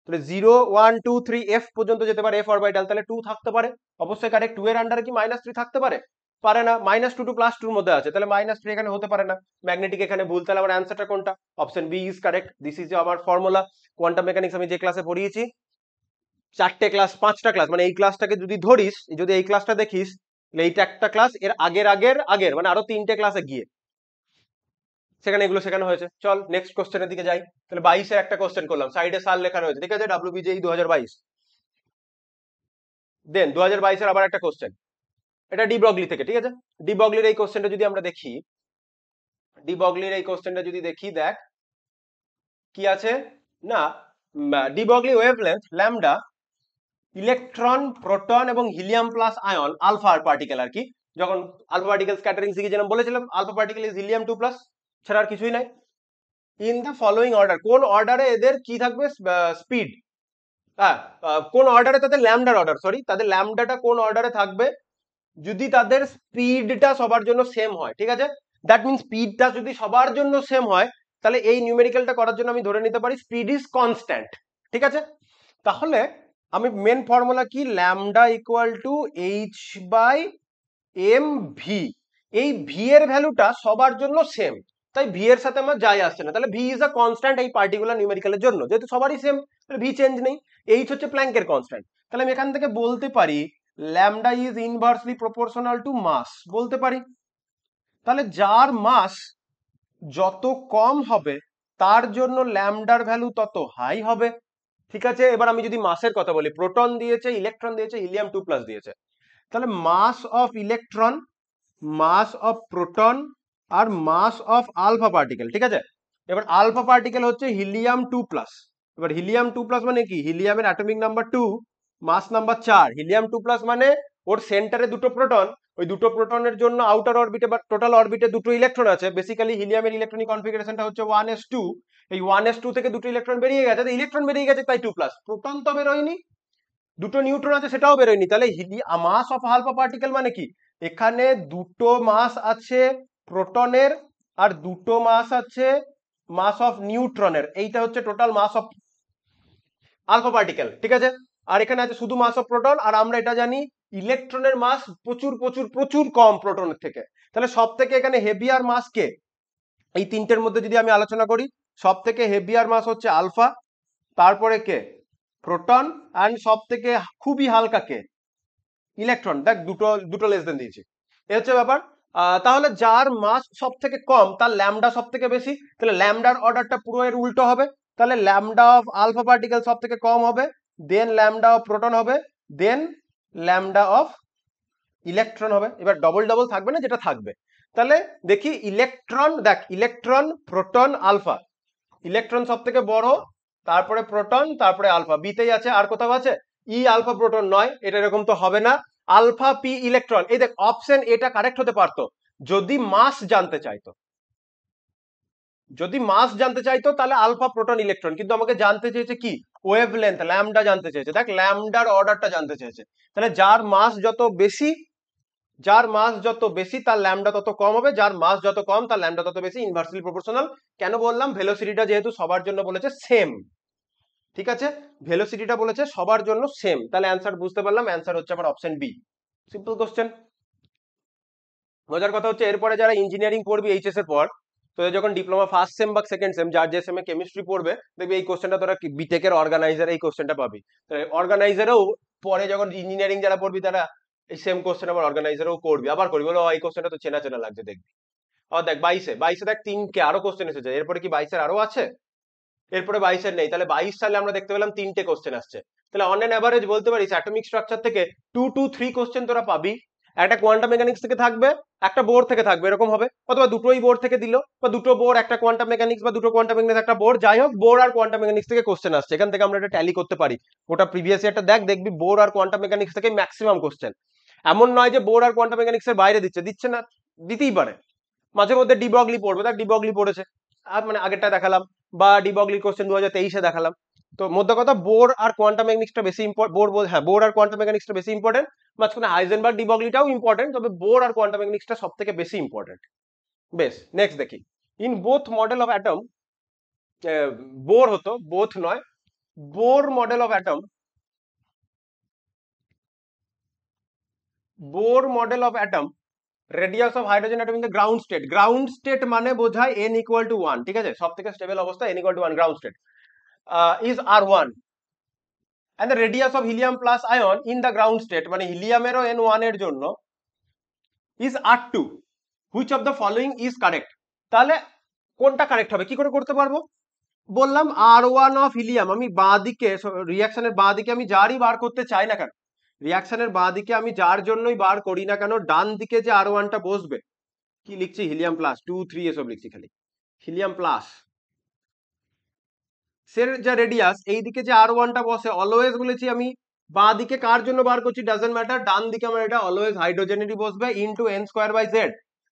তাহলে 0 1 2 3 এফ পর্যন্ত যেতে পারে, এফ অরবিটাল, তাহলে 2 থাকতে পারে, অবশ্যই কারেক্ট। 2 এর আন্ডারে কি মাইনাস 3 থাকতে পারে? পারে না, মাইনাস 2 টু প্লাস 2 এর মধ্যে আছে, তাহলে মাইনাস 3 এখানে হতে পারে না, ম্যাগনেটিক এখানে ভুল। তাহলে আমার অ্যান্সারটা কোনটা? Option B is correct. This is our formula. Quantum mechanics আমি যে ক্লাসে পড়িয়েছি, 4টে ক্লাস 5টা ক্লাস, মানে এই ক্লাসটাকে যদি ধরিস, যদি এই ক্লাসটা দেখিস, তাহলে এইটা একটা ক্লাস, এর আগের আগের আগের মানে আরো 3টে ক্লাসে গিয়ে সেখানে এগুলো শেখানো হয়েছে। চল নেক্সট কোশ্চেনের দিকে যাই। তাহলে 22 এর একটা কোশ্চেন করলাম, সাইডে সাল লেখা রয়েছে, ঠিক আছে, WBJE 2022। দেন 2022 এর আবার একটা কোশ্চেন, এটা ডি ব্রগলি থেকে, ঠিক আছে। ডি ব্রগলির এই কোশ্চেনটা যদি আমরা দেখি, ডি ব্রগলির এই কোশ্চেনটা যদি দেখি, দেখ কি আছে না, de Broglie wavelength lambda, electron, proton এবং helium plus ion, alpha particle আর কি, যখন আলফা পার্টিকেল স্ক্যাটারিং শিখেছিলাম বলেছিলাম alpha particle is helium 2 plus, ছাড়া আর কিছুই নাই। ইন দ্য ফলোইং অর্ডার, কোন অর্ডারে এদের কি থাকবে স্পিড, হ্যাঁ কোন অর্ডারে তাদের ল্যামডার অর্ডার, সরি তাদের ল্যামডাটা কোন অর্ডারে থাকবে যদি তাদের স্পিডটা সবার জন্য সেম হয়, ঠিক আছে। দ্যাট মিন স্পিডটা যদি সবার জন্য সেম হয়, তাহলে এই নিউমেরিক্যালটা করার জন্য আমি ধরে নিতে পারি স্পিড ইজ কনস্ট্যান্ট, ঠিক আছে। তাহলে আমি মেন ফর্মুলা কি, lambda equal to h by m v, এই ভি এর ভ্যালুটা সবার জন্য সেম, তাই ভি এর সাথে আমার যাই আসছে না, তাহলে ভি ইজ আ কনস্ট্যান্ট এই পার্টিকুলার নিউমেরিক্যালের জন্য, যেহেতু সবারই সেম, তাহলে ভি চেঞ্জ নেই। এইচ হচ্ছে প্ল্যাঙ্কের কনস্ট্যান্ট, তাহলে আমি এখান থেকে বলতে পারি lambda is inversely proportional to mass, বলতে পারি। তাহলে যার মাস যত কম হবে তার জন্য ল্যামডার ভ্যালু তত হাই হবে, ঠিক আছে। এবার আমি যদি মাসের কথা বলি, প্রোটন দিয়েছে, ইলেকট্রন দিয়েছে, হিলিয়াম 2 প্লাস দিয়েছে, তাহলে mass of electron, mass of proton আর মাস অফ আলফা পার্টিকেল, ঠিক আছে। এবার আলফা পার্টিকেল হচ্ছে হিলিয়াম 2 প্লাস, এবার হিলিয়াম 2 প্লাস মানে কি, হিলিয়ামের atomic number 2, mass number 4, helium 2 plus মানে ওর সেন্টারে দুটো প্রোটন, ওই দুটো প্রোটনের জন্য আউটার অরবিটে বা টোটাল অরবিটে দুটো ইলেকট্রন আছে। বেসিক্যালি হিলিয়ামের ইলেকট্রনিক কনফিগারেশনটা হচ্ছে 1s2, এই 1s2 থেকে দুটো ইলেকট্রন বেরিয়ে গেছে, ইলেকট্রন বেরিয়ে গেছে তাই 2 প্লাস, প্রোটন তো বেরোয়নি, দুটো নিউট্রন আছে সেটাও বেরোয়নি, তাহলে মাস অফ আলফা পার্টিকেল মানে কি, এখানে দুটো মাস আছে প্রোটনের আর দুটো মাস আছে মাস অফ নিউট্রনের, এইটা হচ্ছে total mass of alpha particle, ঠিক আছে। আর এখানে আছে শুধু মাস অফ প্রোটন, আর আমরা এটা জানি ইলেকট্রনের মাস প্রচুর প্রচুর প্রচুর কম প্রোটনের থেকে, তাহলে সব থেকে এখানে হেভিয়ার মাস কে, এই তিনটের মধ্যে যদি আমি আলোচনা করি, সব থেকে হেভিয়ার মাস হচ্ছে আলফা, তারপরে কে প্রোটন, অ্যান্ড সব থেকে খুবই হালকা কে ইলেকট্রন। দেখ দুটো দুটো লেস দেন দিয়েছি, এ হচ্ছে ব্যাপার। তাহলে যার মাস সব থেকে কম তার ল্যামডা সব থেকে বেশি, তাহলে ল্যামডার অর্ডারটা পুরো এর উল্টো হবে, তাহলে ল্যামডা অফ আলফা পার্টিকেল সব থেকে কম হবে, দেন ল্যামডা অফ প্রোটন হবে, দেন ল্যামডা অফ ইলেকট্রন হবে। এবার ডবল ডবল থাকবে না, যেটা থাকবে। তাহলে দেখি ইলেকট্রন, দেখ ইলেকট্রন, প্রোটন, আলফা, ইলেকট্রন সব থেকে বড়, তারপরে প্রোটন, তারপরে আলফা, বিতেই আছে, আর কোথাও আছে ই আলফা প্রোটন নয়, এটা এরকম তো হবে না, আলফা পি ইলেকট্রন। এই দেখ অপশন এটা কারেক্ট হতে পারতো যদি মাস জানতে চাইতো, যদি মাস জানতে চাইতো তাহলে আলফা প্রোটন ইলেকট্রন, কিন্তু আমাকে জানতে চেয়েছে কি, ওয়েভলেন্থ, ল্যামডা জানতে চেয়েছে, দেখ ল্যামডার অর্ডারটা জানতে চেয়েছে, তাহলে যার মাস যত বেশি, যার মাস যত বেশি তার ল্যামডা তত কম হবে, যার মাস যত কম তার ল্যামডা তত বেশি, ইনভার্সলি প্রপোর্শনাল। কেন বললাম, ভেলোসিটিটা যেহেতু সবার জন্য বলেছে সেম, ঠিক আছে, ভেলোসিটিটা বলেছে সবার জন্য সেম, তাহলে অ্যান্সার বুঝতে পারলাম, অ্যান্সার হচ্ছে আমার অপশন বি। Simple question. মজার কথা হচ্ছে এরপরে যারা ইঞ্জিনিয়ারিং পড়বি এইচএস এর পর, তো যখন ডিপ্লোমা ফার্স্ট সেম বা সেকেন্ড সেম, যার যে সেমে কেমিস্ট্রি পড়বে, দেখবি এই কোশ্চেনটা তোরা বিটেক এর অর্গানাইজার এই কোশ্চেনটা পাবি, অর্গানাইজারেও পরে যখন ইঞ্জিনিয়ারিং যারা পড়বি তারা এই সেম কোশ্চেন আবার অর্গানাইজারও করবি, আবার করবি, বলো এই কোশ্চেনটা তো চেনা চেনা লাগছে, দেখবি। আর দেখ 22-এ দেখ 3 আরো কোশ্চেন এসেছে, এরপরে কি 22-এর আরো আছে, এরপরে 22-এর নেই, তাহলে 22 সালে আমরা দেখতে পেলাম 3টে কোশ্চেন আসছে, তাহলে অন অ্যান অ্যাভারেজ বলতে পারিস অ্যাটমিক স্ট্রাকচার থেকে 2 to 3 কোশ্চেন তোরা পাবি। একটা কোয়ান্টাম মেকানিক্স থেকে থাকবে, একটা বোর থেকে থাকবে, এরকম হবে। অথবা দুটোই বোর থেকে দিল, বা দুটো বোর একটা কোয়ান্টাম মেকানিক্স, বা দুটো কোয়ান্টাম মেকানিক্স একটা বোর, যাই হোক বোর আর কোয়ান্টাম মেকানিক্স থেকে কোশ্চেন আসছে। এখান থেকে আমরা এটা ট্যালি করতে পারি। ওটা প্রিভিয়াস ইয়ারটা দেখ, দেখবি বোর আর কোয়ান্টাম মেকানিক্স থেকে ম্যাক্সিমাম কোশ্চেন। এমন নয় যে বোর আর কোয়ান্টাম মেকানিক্স এর বাইরে দিচ্ছে না, দিতেই পারে। মাঝে মধ্যে ডিবগলি পড়বে, দেখ ডিবগলি পড়েছে, আর মানে আগেরটা দেখালাম, বা ডিবগলি কোশ্চেন 2023-এ দেখালাম। তো মধ্যে কথা বোর আর কোয়ান্টাম মেকানিক্সটা বেশি ইম্পর্টেন্ট, বোর আর কোয়ান্টাম মেকানিক্সটা বেশি ইম্পর্টেন্ট। মাঝখানে হাইজেনবার্গ ডিবগলিটাও ইম্পর্টেন্ট, তবে বোর আর কোয়ান্টাম মেকানিক্সটা সব থেকে বেশি ইম্পর্টেন্ট। বেশ, নেক্সট দেখি। In both model of atom, Bohr হতো, বোথ নয়, Bohr model of atom, Bohr model of atom, radius of hydrogen atom in the ground state. Ground state মানে বোঝায় n ইকুয়াল টু 1, ঠিক আছে? সব থেকে স্টেবল অবস্থা n equal to 1, ground state, is R1, and the radius of helium plus ion in the ground state মানে হিলিয়ামেরও n1 এর জন্য is R2, which of the following is correct? তাহলে কোনটা কারেক্ট হবে, কি করে করতে পারবো? বললাম R1 অফ হিলিয়াম, আমি বাঁ দিকে রিয়াকশনের বাঁ দিকে আমি যারই বার করতে চাই না কেন, রিয়াকশনের বাঁ দিকে আমি যার জন্যই বার করি না কেন, ডান দিকে যে R1টা বসবে, কি লিখছি, হিলিয়াম প্লাস 2 3 এসব লিখছি, খালি হিলিয়াম প্লাস, সের যা রেডিয়াস, এইদিকে যে R1টা বসে, অলওয়েজ বলেছি আমি বাঁ দিকে কার জন্য বার করছি ডাজন্ট ম্যাটার, ডান দিকে আমার এটা অলওয়েজ হাইড্রোজেনেরই বসবে, into n square by z।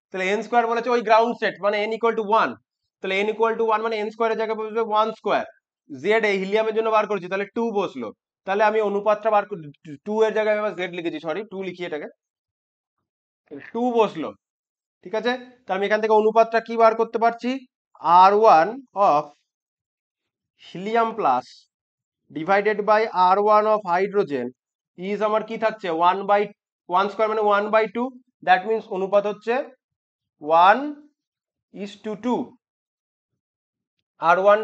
তাহলে n স্কয়ার বলেছে ওই গ্রাউন্ড স্টেট মানে n ইকুয়াল টু 1, তাহলে n ইকুয়াল টু 1 মানে n স্কয়ারের জায়গায় বসবে 1 স্কয়ার, z এই হিলিয়ামের জন্য বার করেছি, তাহলে 2 বসলো। তাহলে আমি অনুপাতটা বার 2 এর জায়গায় আবার z লিখেছি, সরি 2 লিখি এটাকে, 2 বসলো, ঠিক আছে? তাহলে আমি এখান থেকে অনুপাতটা কি বার করতে পারছি, R1 of helium plus divided by R1 of hydrogen is আমার কি থাকছে 1 স্কয়ার মানে 1/2, দ্যাট মিন্স অনুপাত হচ্ছে 1:2। R1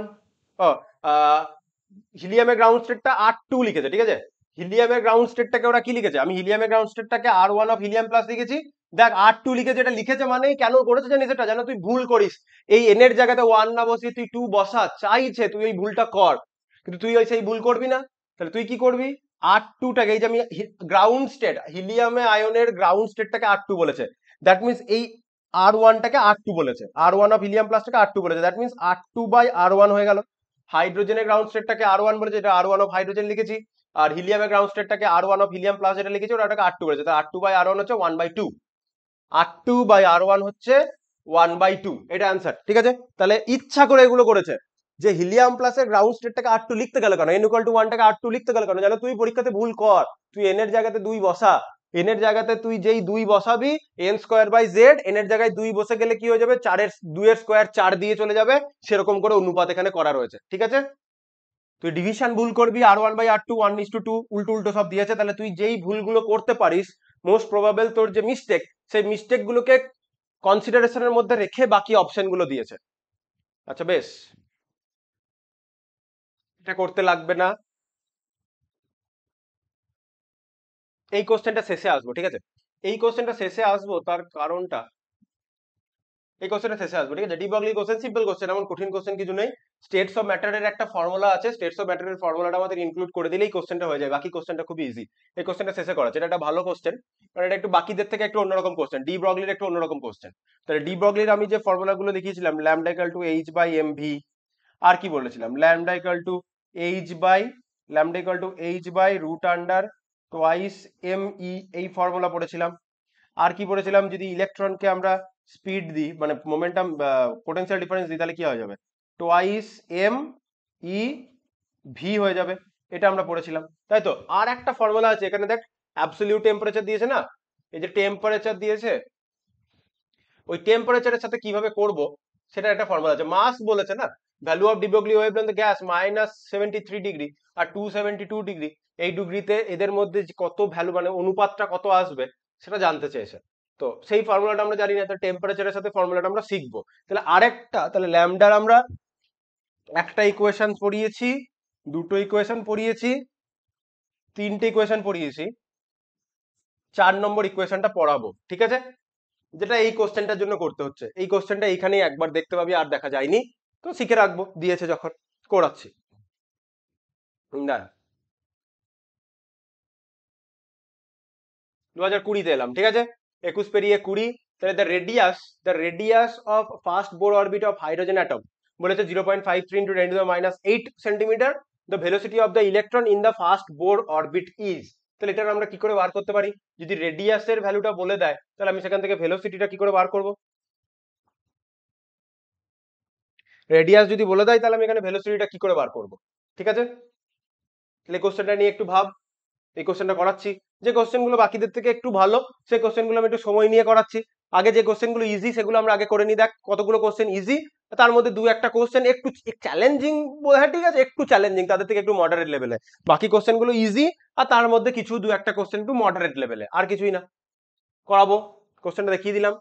হিলিয়ামের গ্রাউন্ড স্টেটটা R2 লিখেছে, ঠিক আছে? হিলিয়ামের গ্রাউন্ড স্টেটটাকে ওরা কি লিখেছে, আমি হিলিয়ামের গ্রাউন্ড স্টেটটাকে R1 অফ হিলিয়াম প্লাস লিখেছি, দেখ R2 লিখেছে, এটা লিখেছে মানে কেন করেছে জানিস, এটা যেন তুই ভুল করিস, এই n এর জায়গাতে 1 না বসিয়ে তুই 2 বসা, চাইছে তুই ওই ভুলটা কর, কিন্তু তুই ওই সেই ভুল করবি না। তাহলে তুই কি করবি, R2টাকে, এই যে আমি গ্রাউন্ড স্টেট, হিলিয়ামে আয়নের গ্রাউন্ড স্টেটটাকে R2 বলেছে, দ্যাট মিন্স এই R1টাকে R2 বলেছে, R1 অফ হিলিয়াম প্লাসটাকে R2 বলেছে, that means R2 by R1 হয়ে গেল। হাইড্রোজেনের গ্রাউন্ড স্টেটটাকে R1 বলেছে, এটা R1 অফ হাইড্রোজেন লিখেছি, আর হিলিয়ামের গ্রাউন্ড স্টেটটাকে R1 অফ হিলিয়াম প্লাস যেটা লিখেছি ওটাকে R2 বলেছে, তাহলে R2 বাই R1 হচ্ছে 1/2, R2 বাই R1 হচ্ছে 1/2, এটা অ্যান্সার, ঠিক আছে? তাহলে ইচ্ছা করে এগুলো করেছে, যে হিলিয়াম প্লাসের গ্রাউন্ড স্টেটটাকে R2 লিখতে গেল কেন, n ইকুয়াল টু 1টাকে R2 লিখতে গেল কেন, যেন তুই পরীক্ষাতে ভুল কর, তুই n এর জায়গাতে 2 বসা, n এর জায়গাতে তুই যেই 2 বসাবি, n square by z, n এর জায়গায় 2 বসে গেলে কি হয়ে যাবে, 4 এর 2 এর স্কয়ার 4 দিয়ে চলে যাবে, সেরকম করে অনুপাত এখানে করা রয়েছে, ঠিক আছে? তুই ডিভিশন ভুল করবি, R1/R2 1:2 উল্টো উল্টো সব দিয়েছে, তাহলে তুই যেই ভুলগুলো করতে পারিস, মোস্ট প্রবাবল তোর যে মিস্টেক, সেই মিস্টেক গুলোকে কনসিডারেশনের মধ্যে রেখে বাকি অপশন গুলো দিয়েছে। আচ্ছা বেশ, এটা করতে লাগবে না, এই কোশ্চেনটা শেষে আসবো, ঠিক আছে? এই কোশ্চেনটা শেষে আসবো, তার কারণটা, এই কোশ্চেনটা শেষে আসবো, ঠিক আছে? ডিবগলি কোশ্চেন, সিম্পল কোশ্চেন, এমন কঠিন কোশ্চেন কিছু নেই। স্টেটস অফ ম্যাটারের একটা ফর্মুলা আছে, স্টেটস অফ ম্যাটারের ফর্মুলাটা আমাদের ইনক্লুড করে দিলেই কোশ্চেনটা হয়ে যায়, বাকি কোশ্চেনটা খুবই ইজি। এই কোশ্চেনটা শেষে করা, এটা একটা ভালো কোশ্চেন, কারণ এটা একটু বাকিদের থেকে একটু অন্যরকম কোশ্চেন, ডি ব্রগলির একটু অন্যরকম কোশ্চেন। তাহলে ডি ব্রগলির আমি যে ফর্মুলাগুলো দেখিয়েছিলাম, lambda equal to h by mv, আর কি বলেছিলাম, lambda equal to h by root under twice me, এই ফর্মুলা পড়েছিলাম। আর কি পড়েছিলাম, যদি ইলেকট্রনকে আমরা স্পিড দিই, মানে মোমেন্টাম পোটেনশিয়াল ডিফারেন্স দিই, তাহলে কি হয়ে যাবে, টোয়াইস এম ই ভি হয়ে যাবে, এটা আমরা পড়েছিলাম, তাই তো? আর একটা ফর্মুলা আছে এখানে, দেখ অ্যাবসলিউট টেম্পারেচার দিয়েছে না, এই যে টেম্পারেচার দিয়েছে, ওই টেম্পারেচারের সাথে কিভাবে করব সেটা একটা ফর্মুলা আছে, মাস বলেছে না, value of de Broglie wavelength gas -73 degree আর 272 ডিগ্রি, এই ডিগ্রিতে এদের মধ্যে কত ভ্যালু, মানে অনুপাতটা কত আসবে সেটা জানতে চেয়েছে। তো সেই ফর্মুলাটা আমরা জানি না, তো টেম্পারেচারের সাথে ফর্মুলাটা আমরা শিখবো। তাহলে আরেকটা, তাহলে ল্যামডার আমরা একটা ইকুয়েশন পড়িয়েছি, দুটো ইকুয়েশন পড়িয়েছি, তিনটে ইকুয়েশন পড়িয়েছি, 4 নম্বর ইকুয়েশনটা পড়াবো, ঠিক আছে? যেটা এই কোশ্চেনটার জন্য করতে হচ্ছে, এই কোশ্চেনটা এইখানেই একবার দেখতে পাবি, আর দেখা যায়নি, তো শিখে রাখবো, দিয়েছে যখন করাচ্ছি। না 2020-তে এলাম, ঠিক আছে, 21 পেরিয়ে 20। তাহলে the radius of first Bohr orbit of hydrogen atom বলেছে 0.53 × 10⁻8 centimetre. The velocity of the electron in the first Bohr orbit is. তাহলে এটা আমরা কি করে বার করতে পারি? যদি রেডিয়াসের ভ্যালুটা বলে দেয় তাহলে আমি সেখান থেকে ভেলোসিটিটা কি করে বার করব? রেডিয়াস যদি বলে দেয় তাহলে আমি এখানে ভেলোসিটিটা কি করে বার করব? ঠিক আছে, তাহলে কোশ্চেনটা নিয়ে একটু ভাব। এই কোশ্চেনটা করাচ্ছি, যে কোশ্চেনগুলো বাকিদের থেকে একটু ভালো সেই কোশ্চেনগুলো আমি একটু সময় নিয়ে করাচ্ছি। আগে যে কোশ্চেনগুলো ইজি সেগুলো আমরা আগে করে নিই। দেখ কতগুলো কোশ্চেন ইজি, তার মধ্যে দু একটা কোশ্চেন একটু চ্যালেঞ্জিং, হ্যাঁ ঠিক আছে, একটু চ্যালেঞ্জিং, তাদের থেকে একটু মডারেট লেভেলে। বাকি কোশ্চেনগুলো ইজি, আর তার মধ্যে কিছু দু একটা কোশ্চেন একটু মডারেট লেভেলে, আর কিছুই না। করাবো, কোশ্চেনটা দেখিয়ে দিলাম।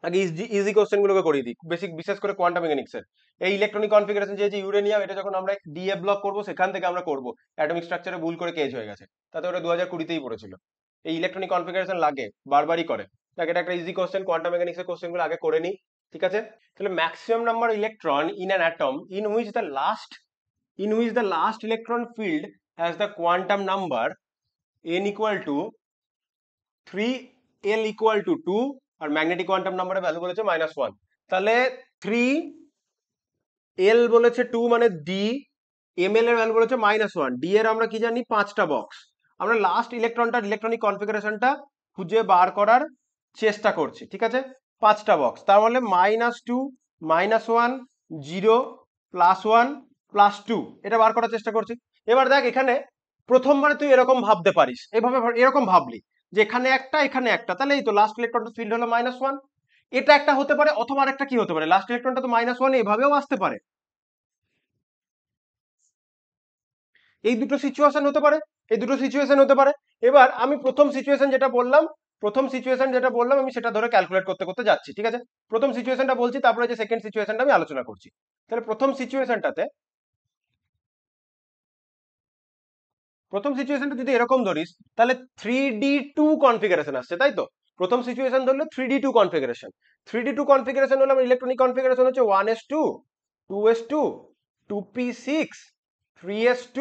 আগে ইজি কোশ্চেন গুলোকে করিয়ে দিই, বেসিক, বিশেষ করে কোয়ান্টাম মেকানিক্সের। এই ইলেকট্রনিক কনফিগারেশন যে ইউরেনিয়াম, এটা যখন আমরা ডিএ ব্লক করবো সেখান থেকে আমরা করবো অ্যাটমিক স্ট্রাকচারে ভুল করে কেজ হয়ে গেছে, তাতে ওটা 2020-তেই পড়েছিল। এই ইলেকট্রনিক কনফিগারেশন লাগে, বারবারই করে। দেখ এটা একটা ইজি কোশ্চেন, কোয়ান্টাম মেকানিক্সের কোশ্চেন গুলো আগে করে নিই, ঠিক আছে। তাহলে maximum number electron in an atom in which the last electron filled has the quantum number n equal to 3, L equal to 2, আর ম্যাগনেটিক কোয়ান্টাম নাম্বারের ভ্যালু বলেছে -1। তাহলে 3, L বলেছে 2 মানে ডি, ml এর ভ্যালু বলেছে -1, ডি এর আমরা কি জানি 5টা বক্স। আমরা লাস্ট ইলেকট্রনটার ইলেকট্রনিক কনফিগারেশনটা খুঁজে বার করার চেষ্টা করছি, ঠিক আছে। 5টা বক্স, তার মানে -2, -1, 0, +1, +2, এটা বার করার চেষ্টা করছি। এবার দেখ এখানে প্রথমবারে তুই এরকম ভাবতে পারিস, এভাবে এরকম ভাবলি যে এখানে একটা এখানে একটা, তাহলে এই তো লাস্ট ইলেকট্রনটা ফিল্ড হলো -1। এটা একটা হতে পারে, অথবা আরেকটা কি হতে পারে, লাস্ট ইলেকট্রনটা তো -1 এভাবেও আসতে পারে। এই দুটো সিচুয়েশন হতে পারে, এবার আমি প্রথম সিচুয়েশন যেটা বললাম আমি সেটা ধরে ক্যালকুলেট করতে করতে যাচ্ছি, ঠিক আছে। প্রথম সিচুয়েশনটা বলছি, তারপরে যে সেকেন্ড সিচুয়েশনটা আমি আলোচনা করছি। তাহলে প্রথম সিচুয়েশনটা যদি এরকম ধরিস, তাহলে 3D2 কনফিগারেশন আসছে, তাই তো। প্রথম সিচুয়েশন ধরলে 3D2 কনফিগারেশন। 3D2 কনফিগারেশন হলে আমার ইলেকট্রনিক কনফিগারেশন হচ্ছে 1s2, 2s2, 2p6, 3s2,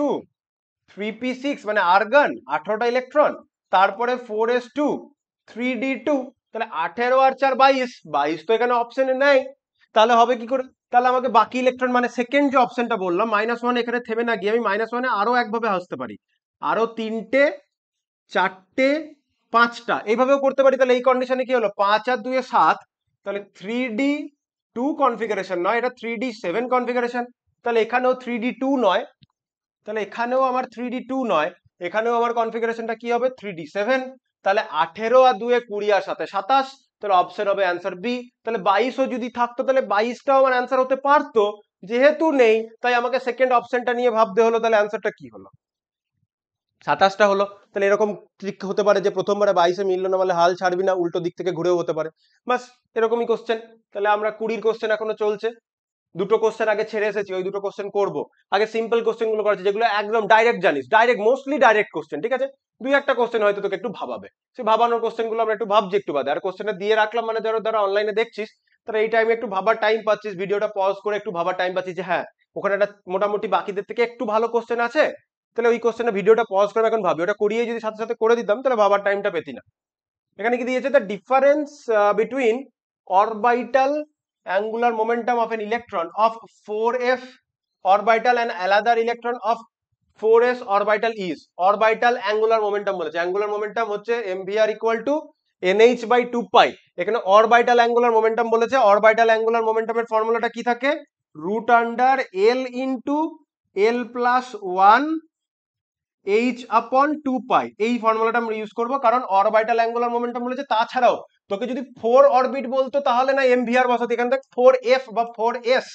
3p6 মানে আর্গন, 18টা ইলেকট্রন, তারপরে 4s2, 3d2। তাহলে 18 আর 4 22, 22 তো এখানে অপশনে নেই, তাহলে হবে কি করে? তাহলে আমাকে বাকি ইলেকট্রন মানে সেকেন্ড যে অপশনটা বললাম -1, এখানে থেমে না গিয়ে আমি -1-এ আরো একভাবে আসতে পারি, আরো 3টে, 4টে, 5টা, এইভাবেও করতে পারি। তাহলে এই কন্ডিশনে কি হলো, 5 আর 2 7, তাহলে 3D2 কনফিগারেশন নয়, এটা 3D7 কনফিগারেশন। তাহলে এখানেও 3D2 নয়, তাহলে এখানেও আমার 3D2 নয়, এখানেও আমার কনফিগারেশনটা কি হবে, 3D7। তাহলে 18 আর 2 20 আর 7 27, তাহলে অপশন হবে অ্যান্সার বি। তাহলে 22ও যদি থাকতো তাহলে 22টাও আমার অ্যান্সার হতে পারতো, যেহেতু নেই তাই আমাকে সেকেন্ড অপশনটা নিয়ে ভাবতে হলো। তাহলে অ্যান্সারটা কি হলো, 27টা হলো। তাহলে এরকম ট্রিক হতে পারে যে প্রথমবারে 22-এ মিললো না বলে হাল ছাড়বি না, উল্টো দিক থেকে ঘুরেও হতে পারে, বাস এরকমই কোশ্চেন। তাহলে আমরা 20 কোশ্চেন এখনো চলছে, দুটো কোশ্চেন আগে ছেড়ে এসেছি, ওই দুটো কোশ্চেন করবো। আগে সিম্পল কোশ্চেন গুলো করেছি, যেগুলো একদম ডাইরেক্ট জানিস, মোস্টলি ডাইরেক্ট কোশ্চেন, ঠিক আছে। দুই একটা কোশ্চেন হয়তো তোকে একটু ভাবাবে, সেই ভাবানোর কোশ্চেন গুলো আমরা একটু ভাবছি একটু বাদে। আর কোশ্চেনটা দিয়ে রাখলাম মানে যারা অনলাইনে দেখছিস তারা এই টাইমে একটু ভাবার টাইম পাচ্ছিস, ভিডিওটা পজ করে একটু ভাবার টাইম পাচ্ছিস যে হ্যাঁ ওখানে একটা মোটামুটি বাকিদের থেকে একটু ভালো কোশ্চেন আছে, তাহলে ওই কোশ্চেনের ভিডিওটা পজ করে এখন ভাবি, ওটা করিয়ে যদি সাথে সাথে করে দিতাম তাহলে ভাবার টাইমটা পেতি না। এখানে কি দিয়েছে, the difference between orbital angular momentum of an electron of 4f orbital and another electron of 4s orbital is orbital angular momentum বলেছে। angular momentum হচ্ছে mvr equal to nh by 2 pi। এখানে orbital angular momentum বলেছে, orbital angular momentum এর ফর্মুলাটা কি থাকে, root under l into l plus 1 h upon 2 pi। এই ফর্মুলাটা আমরা ইউজ করব, কারণ অরবিটাল অ্যাঙ্গুলার মোমেন্টাম বলেছে। তাছাড়াও তোকে যদি 4 অরবিট বলতো তাহলে না mvr বসাতে, এখান থেকে 4f বা 4s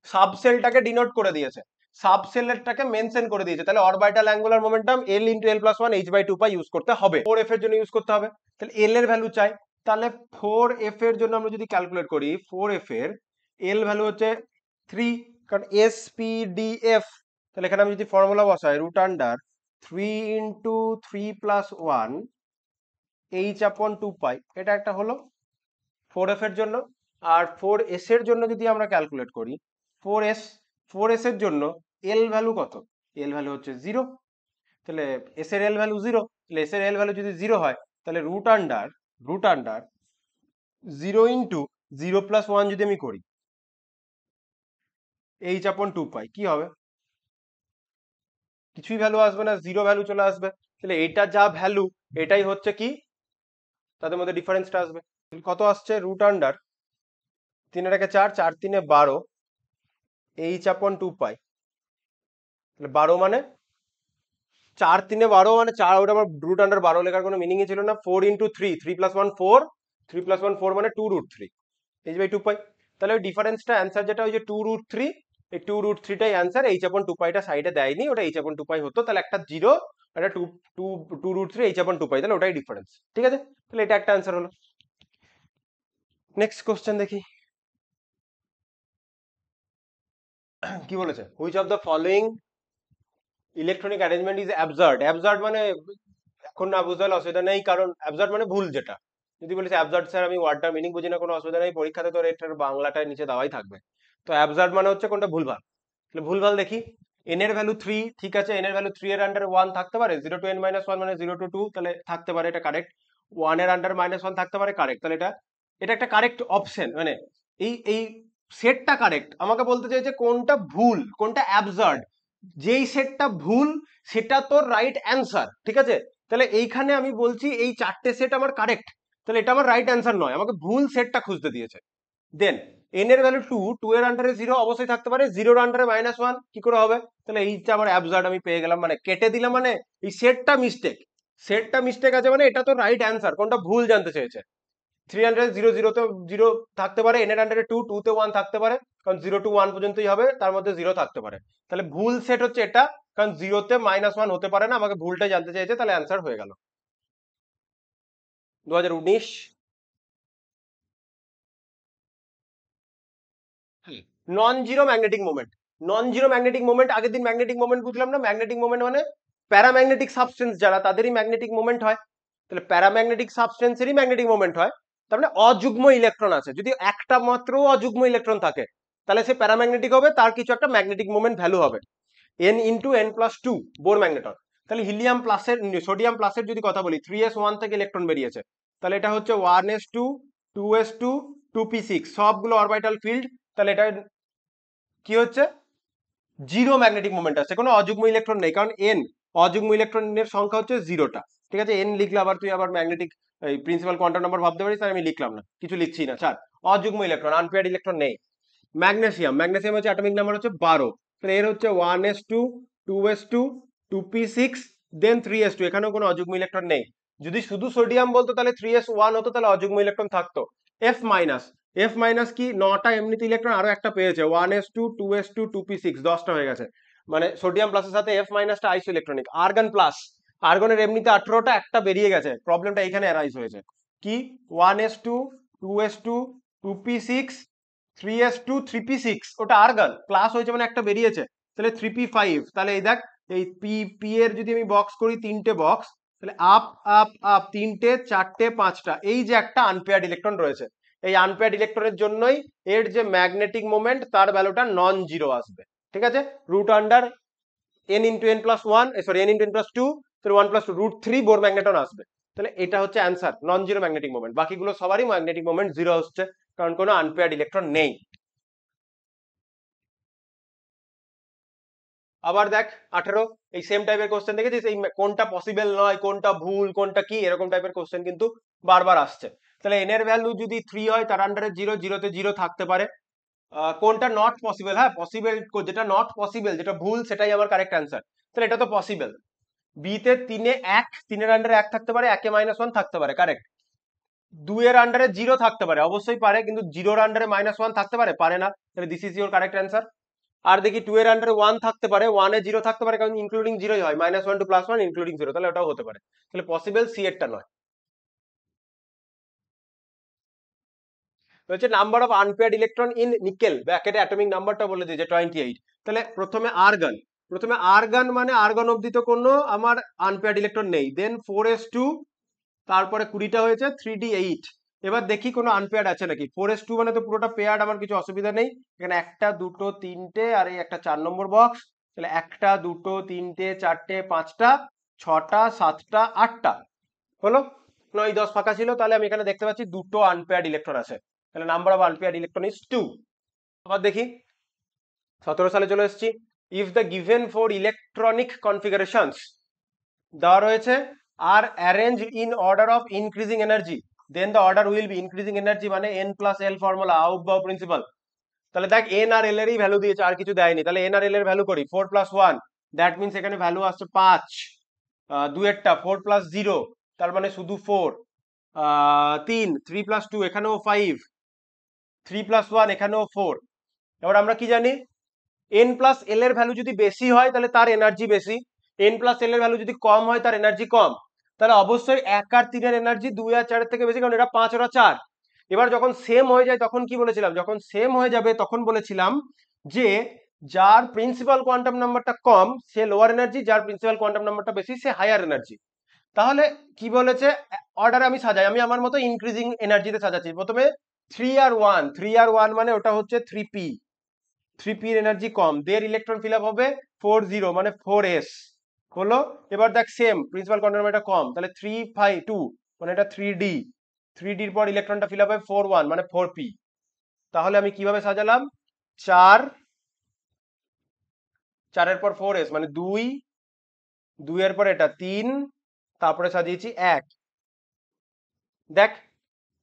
সাবসেলটাকে ডিনোট করে দিয়েছে, সাবসেলটাকে মেনশন করে দিয়েছে। তাহলে orbital angular momentum l into l plus 1 h by 2 pi use করতে হবে, 4f এর জন্য ইউজ করতে হবে। তাহলে l এর ভ্যালু চাই, তাহলে 4f এর জন্য আমরা যদি ক্যালকুলেট করি, 4f এর l ভ্যালু হচ্ছে 3, কারণ spdf। তাহলে এখানে আমি যদি ফর্মুলা বসাই, root under 3 into 3 plus 1 h upon 2 pi, এটা একটা হলো 4f এর জন্য। আর 4s এর জন্য যদি আমরা ক্যালকুলেট করি, 4s এর জন্য l ভ্যালু কত, l ভ্যালু হচ্ছে 0, তাহলে s এর l ভ্যালু 0, তাহলে এস এর এল ভ্যালু যদি 0 হয় তাহলে রুট আন্ডার 0 ইন্টু 0+1 যদি আমি করি h/2 পাই কি হবে? কিছুই ভ্যালু আসবে না, 0 ভ্যালু চলে আসবে। তাহলে এটা যা ভ্যালু এটাই হচ্ছে কি তাদের মধ্যে ডিফারেন্সটা আসবে। কত আসছে? রুট আন্ডার 3 এর 4, 4 3 12 h/2 পাই। তাহলে 12 মানে 4 3 12 মানে 4, ওটা আমার রুট আন্ডার 12 লেখার কোনো মিনিংই ছিল না। 4 ইন্টু 3, 3+1 4, 3+1 4 মানে 2√3 h/2 পাই। তাহলে ওই ডিফারেন্সটা অ্যান্সার যেটা ওই যে 2√3, এই 2√3টাই অ্যান্সার। h/2 পাইটা সাইডে দেয়নি, ওটা h/2 পাই হতো, তাহলে একটা জিরো একটা 2√3 h/2 পাই, তাহলে ওটাই ডিফারেন্স। ঠিক আছে, তাহলে এটা একটা অ্যান্সার হলো। নেক্সট কোশ্চেন দেখি কি বলেছে। Which of the following electronic arrangement is absurd? Absurd মানে এখন না বুঝতে হলে অসুবিধা নেই, কারণ অ্যাবসার্ড মানে ভুল। যেটা যদি বলিস অ্যাবসার্ড স্যার আমি ওয়ার্ডটার মিনিং বুঝি না, কোনো অসুবিধা নেই, পরীক্ষাতে তোর এটার বাংলাটা নিচে দেওয়াই থাকবে। তো অ্যাবসার্ড মানে হচ্ছে কোনটা ভুলভাল। তাহলে ভুলভাল দেখি। এন এর ভ্যালু 3, ঠিক আছে, এন এর ভ্যালু 3 এর আন্ডারে 1 থাকতে পারে, 0 টু n মাইনাস 1 মানে 0 টু 2, তাহলে থাকতে পারে, এটা কারেক্ট। 1 এর আন্ডার -1 থাকতে পারে, কারেক্ট। তাহলে এটা এটা একটা কারেক্ট অপশন, মানে এই সেটটা কারেক্ট। আমাকে বলতে চাইছে কোনটা ভুল কোনটা অ্যাবসার্ড। যেই সেটটা ভুল সেটা তোর রাইট অ্যান্সার, ঠিক আছে। তাহলে এইখানে আমি বলছি এই 4টে সেট আমার কারেক্ট, তাহলে এটা আমার রাইট অ্যান্সার নয়, আমাকে ভুল সেটটা খুঁজতে দিয়েছে। দেন এন এর ভ্যালু 2, 2 এর আন্ডারে 0 অবশ্যই থাকতে পারে, 0 এর আন্ডারে -1 কি করে হবে? তাহলে এইটা আমার অ্যাবসার্ড আমি পেয়ে গেলাম, মানে কেটে দিলাম, মানে এই সেটটা মিস্টেক আছে, মানে এটা তো রাইট অ্যান্সার, কোনটা ভুল জানতে চেয়েছে। 3 আন্ডারে 0, 0তে 0 থাকতে পারে, এন এর আন্ডারে 2, 2তে 1 থাকতে পারে, কারণ 0 টু 1 পর্যন্তই হবে, তার মধ্যে 0 থাকতে পারে। তাহলে ভুল সেট হচ্ছে এটা, কারণ 0তে -1 হতে পারে না, আমাকে ভুলটা জানতে চেয়েছে, তাহলে অ্যান্সার হয়ে গেল 2019। Non zero magnetic moment. Non zero magnetic moment, আগের দিন ম্যাগনেটিক মোমেন্ট বুঝলাম না। ম্যাগনেটিক মোমেন্ট মানে প্যারাম্যাগনেটিক সাবস্টেন্স যারা, তাদেরই ম্যাগনেটিক মোমেন্ট হয়। তাহলে প্যারাম্যাগনেটিক সাবস্টেন্সেরই ম্যাগনেটিক মোমেন্ট হয়। তার মানে অযুগ্ম ইলেকট্রন আছে, যদি একটা মাত্র অযুগ্ম ইলেকট্রন থাকে তাহলে সে প্যারাম্যাগনেটিক হবে, তার কিছু একটা ম্যাগনেটিক মোমেন্ট ভ্যালু হবে n × n+2 বোর ম্যাগনেটন। তাহলে হিলিয়াম প্লাসের সোডিয়াম প্লাসের যদি কথা বলি, 3s1 থেকে ইলেকট্রন বেরিয়েছে, তাহলে এটা হচ্ছে 1s2 2s2 2p6 সবগুলো অরবিটাল ফিল্ড। তাহলে এটা কি হচ্ছে? জিরো ম্যাগনেটিক মোমেন্ট আছে, কোনো অযুগ্ম ইলেকট্রন নেই, কারণ এন অযুগ্ম ইলেকট্রনের সংখ্যা হচ্ছে 0টা। ঠিক আছে, এন লিখলে আবার তুই আবার ম্যাগনেটিক এই প্রিন্সিপাল কোয়ান্টাম নাম্বার ভাবতে পারিস, তাই আমি লিখলাম না, কিছু লিখছি না, ছাড়। অযুগ্ম ইলেকট্রন, আনপেয়ার্ড ইলেকট্রন নেই। ম্যাগনেসিয়াম হচ্ছে অ্যাটমিক নাম্বার হচ্ছে 12, তাহলে এর হচ্ছে 1s2 2s2 2p6 দেন 3s2, এখানেও কোনো অযুগ্ম ইলেকট্রন নেই। যদি শুধু সোডিয়াম বলতো তাহলে 3s1 হতো, তাহলে অযুগ্ম ইলেকট্রন থাকতো। এফ মাইনাস কি 9টা এমনিতে ইলেকট্রন, আরো একটা পেয়েছে 1s2 2s2 2p6, 10টা হয়ে গেছে, মানে সোডিয়াম প্লাসের সাথে এফ মাইনাসটা আইসো ইলেকট্রনিক। আর্গন প্লাস, আর্গনের এমনিতে 18টা, একটা বেরিয়ে গেছে, প্রবলেমটা এখানে অ্যারাইজ হয়েছে। কি 1s2 2s2 2p6 3s2 3p6, ওটা আর্গন প্লাস হয়েছে মানে একটা বেরিয়েছে, তাহলে 3p5। তাহলে এই দেখ, এই পি পি এর যদি আমি বক্স করি 3টে বক্স, তাহলে আপ আপ আপ 3টে 4টে 5টা, এই যে একটা আনপেয়ার্ড ইলেকট্রন রয়েছে, এই আনপেয়ার্ড ইলেকট্রনের জন্যই এর যে ম্যাগনেটিক মোমেন্ট তার ভ্যালুটা নন জিরো আসবে। ঠিক আছে, root under n × n+1 sorry n × n+2, তাহলে 1+2 √3 বোর ম্যাগনেটন আসবে। তাহলে এটা হচ্ছে answer, non zero magnetic moment. বাকিগুলো সবারই ম্যাগনেটিক মোমেন্ট জিরো হচ্ছে, কারণ কোনো আনপেয়ার্ড ইলেকট্রন নেই। আবার দেখ 18, এই সেম টাইপের কোশ্চেন দেখেছিস, এই কোনটা পসিবল নয়, কোনটা ভুল, কোনটা কি, এরকম টাইপের কোশ্চেন কিন্তু বারবার আসছে। তাহলে এন এর ভ্যালু যদি 3 হয়, তার আন্ডারে 0, 0তে 0 থাকতে পারে। কোনটা নট পসিবল? হ্যাঁ পসিবল, যেটা নট পসিবল, যেটা ভুল, সেটাই আমার কারেক্ট অ্যান্সার। তাহলে এটা তো পসিবল। বি তে 3 এ 1, 3 এর আন্ডারে 1 থাকতে পারে, 1 এ -1 থাকতে পারে, কারেক্ট। 2 এর আন্ডারে 0 থাকতে পারে, অবশ্যই পারে, কিন্তু 0 এর আন্ডারে -1 থাকতে পারে, পারে না, তাহলে this is your correct answer. আর দেখি 2 এর আন্ডারে 1 থাকতে পারে, 1 এ 0 থাকতে পারে, কারণ ইনক্লুডিং 0ই হয়, -1 টু +1 ইনক্লুডিং 0, তাহলে ওটাও হতে পারে। তাহলে পসিবল সি এরটা নয়। হচ্ছে number of unpaired electron in nickel, ব্র্যাকেটে অ্যাটমিক নাম্বারটা বলে দিয়েছে 28। তাহলে প্রথমে আর্গন মানে আর্গন অবধি তো কোনো আমার আনপেয়ার্ড ইলেকট্রন নেই, দেন 4s2, তারপরে 20টা হয়েছে 3d8। এবার দেখি কোনো আনপেয়ার্ড আছে নাকি। 4s2 মানে তো পুরোটা পেয়ার্ড, আমার কিছু অসুবিধা নেই, এখানে 1টা 2টো 3টে আর এই একটা 4 নম্বর বক্স, তাহলে 1টা 2টো 3টে 4টে 5টা 6টা 7টা 8টা হলো, 9 10 ফাঁকা ছিল, তাহলে আমি এখানে দেখতে পাচ্ছি দুটো আনপেয়ার্ড ইলেকট্রন আছে, তাহলে number of unpaired electron is 2। আবার দেখি 17 সালে চলে এসেছি। If the given four electronic configurations দেওয়া রয়েছে আর arrange in order of increasing energy, then the order will be increasing energy, মানে n plus l formula, aufbau principle. তাহলে দেখ এন আর এল এরই ভ্যালু দিয়েছে, আর কিছু দেয়নি, তাহলে এন আর এল এর ভ্যালু করি 4 প্লাস 1, দ্যাট মিনস এখানে ভ্যালু আসছে 5, 2 4 প্লাস 0 তার মানে শুধু 4, 3 প্লাস 2 এখানেও 5, 3 প্লাস 1 এখানেও 4। এবার আমরা কি জানি, এন প্লাস এল এর ভ্যালু যদি বেশি হয় তাহলে তার এনার্জি বেশি, এন প্লাস এল এর ভ্যালু যদি কম হয় তার এনার্জি কম, তাহলে অবশ্যই 1 আর 3 এর এনার্জি 2 আর 4 এর থেকে বেশি, কারণ এটা 5 ওরা 4। এবার যখন সেম হয়ে যায় তখন কি বলেছিলাম, যখন সেম হয়ে যাবে তখন বলেছিলাম যে যার প্রিন্সিপাল কোয়ান্টাম নাম্বারটা কম সে লোয়ার এনার্জি, যার প্রিন্সিপাল কোয়ান্টাম নাম্বারটা বেশি সে হায়ার এনার্জি। তাহলে কি বলেছে, অর্ডার আমি সাজাই, আমি আমার মতো ইনক্রিজিং এনার্জিতে সাজাচ্ছি। প্রথমে 3 আর 1, 3 আর 1 মানে ওটা হচ্ছে 3p, 3p এর এনার্জি কম, দের ইলেকট্রন ফিল আপ হবে 40 মানে 4s হলো। এবার দেখ সেম প্রিন্সিপাল কোয়ান্টাম নাম্বার এটা কম, তাহলে 3 5 2 মানে এটা 3d, 3d এর পর ইলেকট্রনটা ফিল আপ হবে 4 1 মানে 4p। তাহলে আমি কিভাবে সাজালাম, 4, 4 এর পর 4s মানে 2, 2 এর পর এটা 3, তারপরে সাজিয়েছি 1। দেখ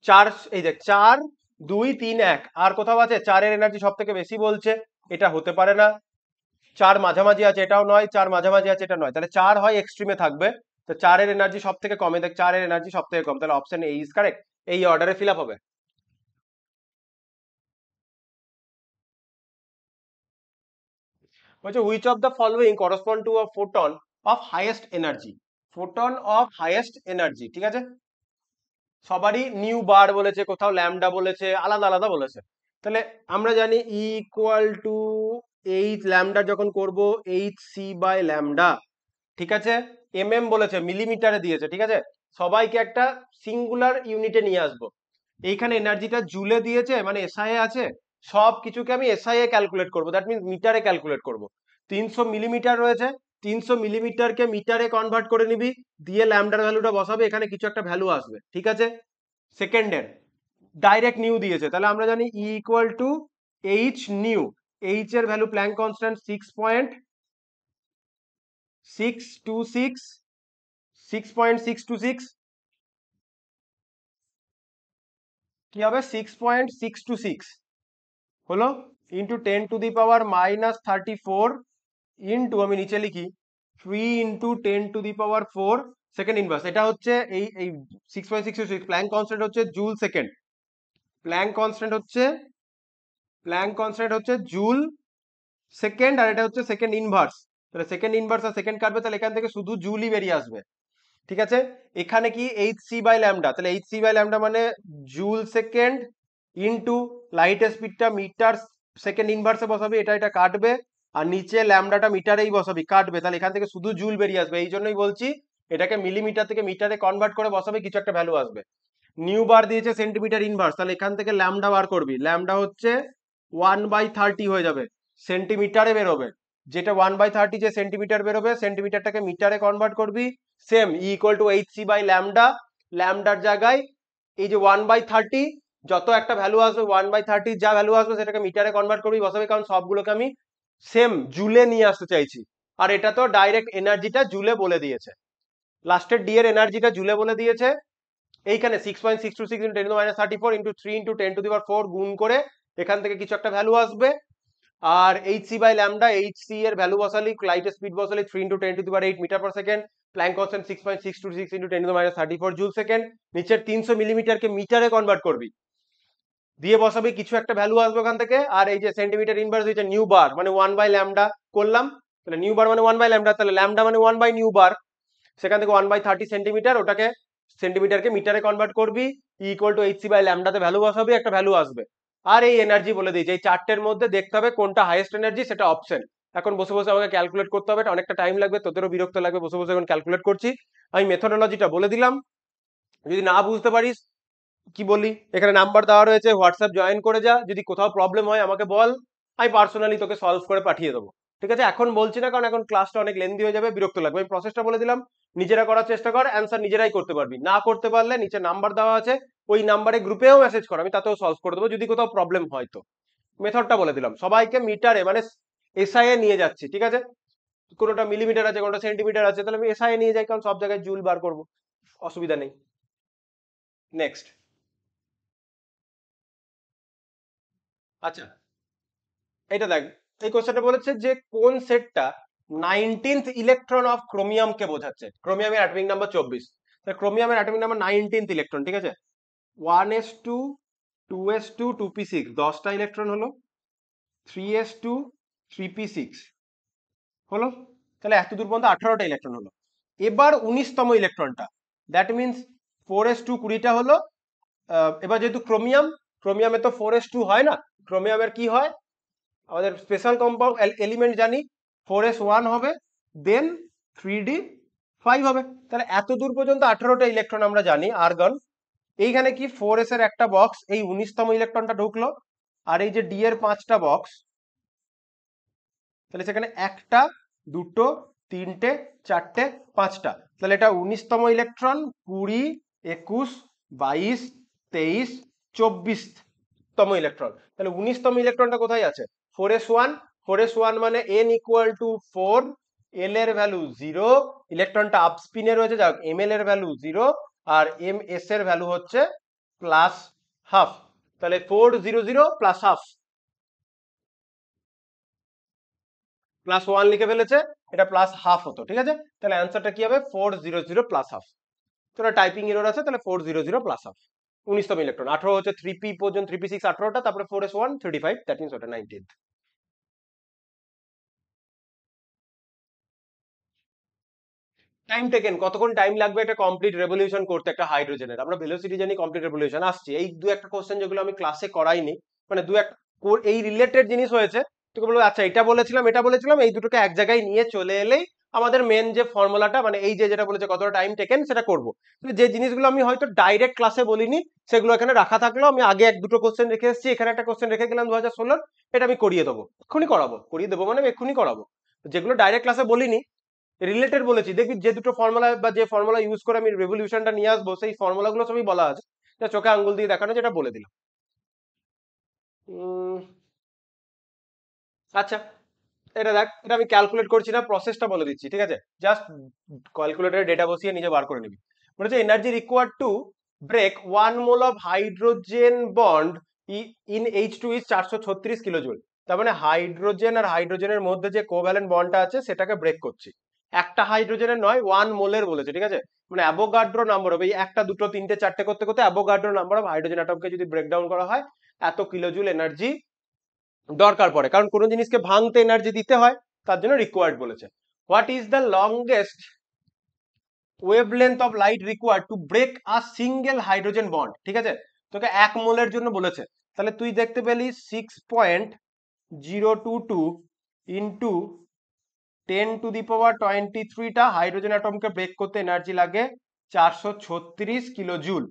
4, এই দেখ 4 2 3 1, আর কোথাও আছে 4 এর এনার্জি সব থেকে বেশি বলছে, এটা হতে পারে না। 4 মাঝামাঝি আছে, এটাও নয়, 4 মাঝামাঝি আছে, এটা নয়, তাহলে 4 হয় এক্সট্রিমে থাকবে, তো 4 এর এনার্জি সব থেকে কমে, দেখ 4 এর এনার্জি সব থেকে কম, তাহলে অপশন এ ইজ কারেক্ট, এই অর্ডারে ফিল আপ হবে। বলছে which of the following correspond to a photon of highest energy, photon of highest energy, ঠিক আছে, সবারই নিউ বার বলেছে, কোথাও ল্যামডা বলেছে, আলাদা আলাদা বলেছে। তাহলে আমরা জানি ই ইকুয়াল টু এইচ ল্যামডা যখন করব এইচ সি বাই ল্যামডা, ঠিক আছে, বলেছে মিলিমিটারে দিয়েছে, ঠিক আছে, সবাইকে একটা সিঙ্গুলার ইউনিটে নিয়ে আসবো। এইখানে এনার্জিটা জুলে দিয়েছে মানে এসআই আছে, সব কিছুকে আমি এসআই এ ক্যালকুলেট করবো, দ্যাট মিনস মিটারে ক্যালকুলেট করব। 300 মিলিমিটার রয়েছে, 300 মিলিমিটারকে মিটারে কনভার্ট করে নিবি, দিয়ে ল্যামডার ভ্যালুটা বসাবে, এখানে কিছু একটা ভ্যালু আসবে, ঠিক আছে। সেকেন্ডের ডাইরেক্ট নিউ দিয়েছে, তাহলে আমরা জানি ই equal to H new, H এর ভ্যালু প্ল্যাঙ্ক কনস্ট্যান্ট 6.626 কি হবে 6.626 হলো, ইন্টু 10⁻⁻34 ইন্টু আমি নিচে লিখি 3 ইন্টু 10⁻4 সেকেন্ড ইনভার্স, এটা হচ্ছে এই 6.626 প্ল্যাঙ্ক কনস্ট্যান্ট হচ্ছে জুল সেকেন্ড, প্ল্যাঙ্ক কনস্ট্যান্ট হচ্ছে জুল সেকেন্ড, আর এটা হচ্ছে সেকেন্ড ইনভার্স, তাহলে সেকেন্ড ইনভার্স আর সেকেন্ড কাটবে, তাহলে এখান থেকে শুধু জুলই বেরিয়ে আসবে, ঠিক আছে। এখানে কি এইচ সি বাই ল্যামডা, তাহলে এইচ সি বাই ল্যামডা মানে জুল সেকেন্ড ইন্টু লাইট স্পিডটা মিটার সেকেন্ড ইনভার্সে বসাবি, এটা কাটবে, আর নিচে ল্যামডাটা মিটারেই বসাবি, কাটবে, তাহলে এখান থেকে শুধু জুল বেরিয়ে আসবে, এই জন্যই বলছি এটাকে মিলিমিটার থেকে মিটারে কনভার্ট করে বসাবে, কিছু একটা ভ্যালু আসবে। নিউ বার দিয়েছে সেন্টিমিটার ইনভার্স, তাহলে এখান থেকে ল্যামডা বার করবি, ল্যামডা হচ্ছে 1/30 হয়ে যাবে, সেন্টিমিটারে বেরোবে, যেটা 1/30 যে সেন্টিমিটার বেরোবে, সেন্টিমিটারটাকে মিটারে কনভার্ট করবি, same E equal to h c by lambda, ল্যামডার জায়গায় এই যে 1/30 যত একটা ভ্যালু আসবে 1/30 যা ভ্যালু আসবে সেটাকে মিটারে কনভার্ট করবি, বসাবে, কারণ সবগুলোকে আমি সেম জুলে নিয়ে আসতে চাইছি, আর এটা তো ডাইরেক্ট এনার্জিটা জুলে বলে দিয়েছে, লাস্টের ডি এর এনার্জিটা জুলে বলে দিয়েছে। এইখানে 6.626 ইন্টু 10⁻34 ইন্টু 3 ইন্টু 10⁴ গুণ করে এখান থেকে কিছু একটা ভ্যালু আসবে, আর h c by lambda, h c এর ভ্যালু বসালি, লাইট স্পিড বসালি 3 into 10⁸ metre per second, Planck constant 6.626 into 10⁻34 joule second, নিচের 300 মিলিমিটারকে মিটারে কনভার্ট করবি, দিয়ে বসাবি, কিছু একটা ভ্যালু আসবে ওখান থেকে, আর এই যে সেন্টিমিটার ইনভার্স হয়েছে নিউ বার মানে 1/ল্যামডা করলাম, তাহলে নিউ বার মানে 1/ল্যামডা, তাহলে ল্যামডা মানে 1/নিউ বার, সেখান থেকে 1/30 সেন্টিমিটার, ওটাকে সেন্টিমিটারকে মিটারে কনভার্ট করবি, equal to h c by ল্যামডাতে ভ্যালু বসাবি, একটা ভ্যালু আসবে, আর এই এনার্জি বলে দিয়েছে, এই চারটের মধ্যে দেখতে হবে কোনটা হাইয়েস্ট এনার্জি, সেটা অপশন। এখন বসে বসে আমাকে ক্যালকুলেট করতে হবে, অনেকটা টাইম লাগবে, তোদেরও বিরক্ত লাগবে, বসে বসে এখন ক্যালকুলেট করছি। আমি মেথোডোলজিটা বলে দিলাম, যদি না বুঝতে পারিস কি বলি, এখানে নাম্বার দেওয়া রয়েছে, হোয়াটসঅ্যাপ জয়েন করে যা, যদি কোথাও প্রবলেম হয় আমাকে বল, আমি পার্সোনালি তোকে সলভ করে পাঠিয়ে দেবো। ঠিক আছে, এখন বলছি না কারণ এখন ক্লাসটা অনেক লেন্দি হয়ে যাবে, বিরক্ত লাগবে। আমি প্রসেসটা বলে দিলাম, নিজেরা করার চেষ্টা কর, অ্যান্সার নিজেরাই করতে পারবি। না করতে পারলে নিচে নাম্বার দেওয়া আছে, ওই নাম্বারে গ্রুপেও মেসেজ কর, আমি তাতেও সলভ করে দেবো যদি কোথাও প্রবলেম হয়। তো মেথডটা বলে দিলাম, সবাইকে মিটারে মানে এসআই এ নিয়ে যাচ্ছি, ঠিক আছে? কোনোটা মিলিমিটার আছে, কোনোটা সেন্টিমিটার আছে, তাহলে আমি এসআই নিয়ে যাই, কারণ সব জায়গায় জুল বার করবো, অসুবিধা নেই। নেক্সট। আচ্ছা, এটা দেখ, এই কোশ্চেনটা বলেছে যে কোন সেটটা 19th ইলেকট্রন অফ ক্রোমিয়ামকে বোঝাচ্ছে। ক্রোমিয়ামের অ্যাটমিক নাম্বার 24, ক্রোমিয়ামের অ্যাটমিক নাম্বার 19th ইলেকট্রন, ঠিক আছে? 1s2 2s2 2p6, 10টা ইলেকট্রন হলো, 3s2 3p6 হলো, তাহলে এত দূর পর্যন্ত 18টা ইলেকট্রন হলো। এবার 19তম ইলেকট্রনটা, দ্যাট মিনস 4s2 20টা হলো। এবার যেহেতু ক্রোমিয়াম, ক্রোমিয়ামে তো 4s2 হয় না, ক্রোমিয়ামের কি হয়, আমাদের স্পেশাল কম্পাউন্ড এলিমেন্ট জানি, 4s1 হবে, দেন 3d5 হবে। তাহলে এত দূর পর্যন্ত 18টা ইলেকট্রন আমরা জানি। আর্গন, এইখানে কি 4s এর একটা বক্স, এই 19তম ইলেকট্রনটা ঢুকলো, আর এই যে ডি এর 5টা বক্স, তাহলে সেখানে একটা, দুটো, তিনটে, চারটে, পাঁচটা, তাহলে এটা 19তম ইলেকট্রন, 20, 21, 22, 23, 24তম ইলেকট্রন। তাহলে 19তম ইলেকট্রনটা কোথায় আছে? 4s1, 4s1 মানে n ইকুয়াল টু 4, l এর ভ্যালু 0, ইলেকট্রনটা আপ স্পিনে রয়েছে, যাক ml এর ভ্যালু 0, আর ms এর ভ্যালু হচ্ছে প্লাস হাফ, তাহলে 400 প্লাস হাফ, প্লাস 1 লিখে ফেলেছে, এটা প্লাস হাফ হতো, ঠিক আছে? তাহলে অ্যান্সারটা কি হবে? 400 প্লাস হাফ। তোরা টাইপিং এরর আছে, তাহলে 400 প্লাস হাফ। 19তম ইলেকট্রন, 18 হচ্ছে 3p পর্যন্ত, 3p6 18টা, তারপরে 4s1 35, দ্যাট মিন্স ওটা 19th। টাইম টেকেন, কতক্ষণ টাইম লাগবে একটা কমপ্লিট রেভলিউশন করতে একটা হাইড্রোজেনের? আমরা ভেলোসিটি জানি, কমপ্লিট রেভলিউশন আসছে। এই দু একটা কোশ্চেন যেগুলো আমি ক্লাসে করাইনি, মানে দু একটা এই রিলেটেড জিনিস হয়েছে, তোকে বলবো আচ্ছা এটা বলেছিলাম, এটা বলেছিলাম, এই দুটোকে এক জায়গায় নিয়ে চলে এলেই আমাদের মেন যে ফর্মুলাটা, মানে এই যে যেটা বলেছে কতটা টাইম টেকেন, সেটা করবো। যে জিনিসগুলো আমি হয়তো ডাইরেক্ট ক্লাসে বলিনি, সেগুলো এখানে রাখা থাকলো, আমি আগে এক দুটো কোশ্চেন রেখে এসেছি, এখানে একটা কোশ্চেন রেখে গেলাম 2016, এটা আমি করিয়ে দেবো, এক্ষুনি করাবো, করিয়ে দেবো মানে আমি এক্ষুনি করাবো। যেগুলো ডাইরেক্ট ক্লাসে বলিনি, রিলেটেড বলেছি, দেখবি যে দুটো ফর্মুলা বা যে ফর্মুলা ইউজ করে আমি রেভলিউশনটা নিয়ে আসবো, সেই ফর্মুলাগুলো সবই বলা আছে, চোখে আঙ্গুল দিয়ে দেখানো, যেটা বলে দিলাম। আচ্ছা, এটা দেখ, এটা আমি ক্যালকুলেট করছি না, প্রসেসটা বলে দিচ্ছি, ঠিক আছে? জাস্ট ক্যালকুলেটরে ডেটা বসিয়ে নিজে বার করে নিবি। বলেছে energy required to break 1 mole of hydrogen bond in H2 is 436 kilojoule. তার মানে হাইড্রোজেন আর হাইড্রোজেনের মধ্যে যে কোভ্যালেন্ট বন্ডটা আছে সেটাকে ব্রেক করছি। একটা হাইড্রোজেনের নয়, 1 মোলের বলেছে, ঠিক আছে? মানে অ্যাভোগাড্রো নাম্বার হবে, এই একটা, দুটো, তিনটে, চারটে করতে করতে অ্যাভোগাড্রো নাম্বার অফ হাইড্রোজেন অ্যাটমকে যদি ব্রেকডাউন করা হয়, এত কিলোজুল এনার্জি দরকার পড়ে, কারণ কোনো জিনিসকে ভাঙতে এনার্জি দিতে হয়, তার জন্য রিকোয়ার্ড বলেছে। What is the longest wavelength of light required to break a single hydrogen bond? ঠিক আছে, তোকে 1 মোলের জন্য বলেছে, তাহলে তুই দেখতে পেলি 6.022 ইন্টু 10⁻23টা হাইড্রোজেন অ্যাটমকে ব্রেক করতে এনার্জি লাগে 436 কিলোজুল,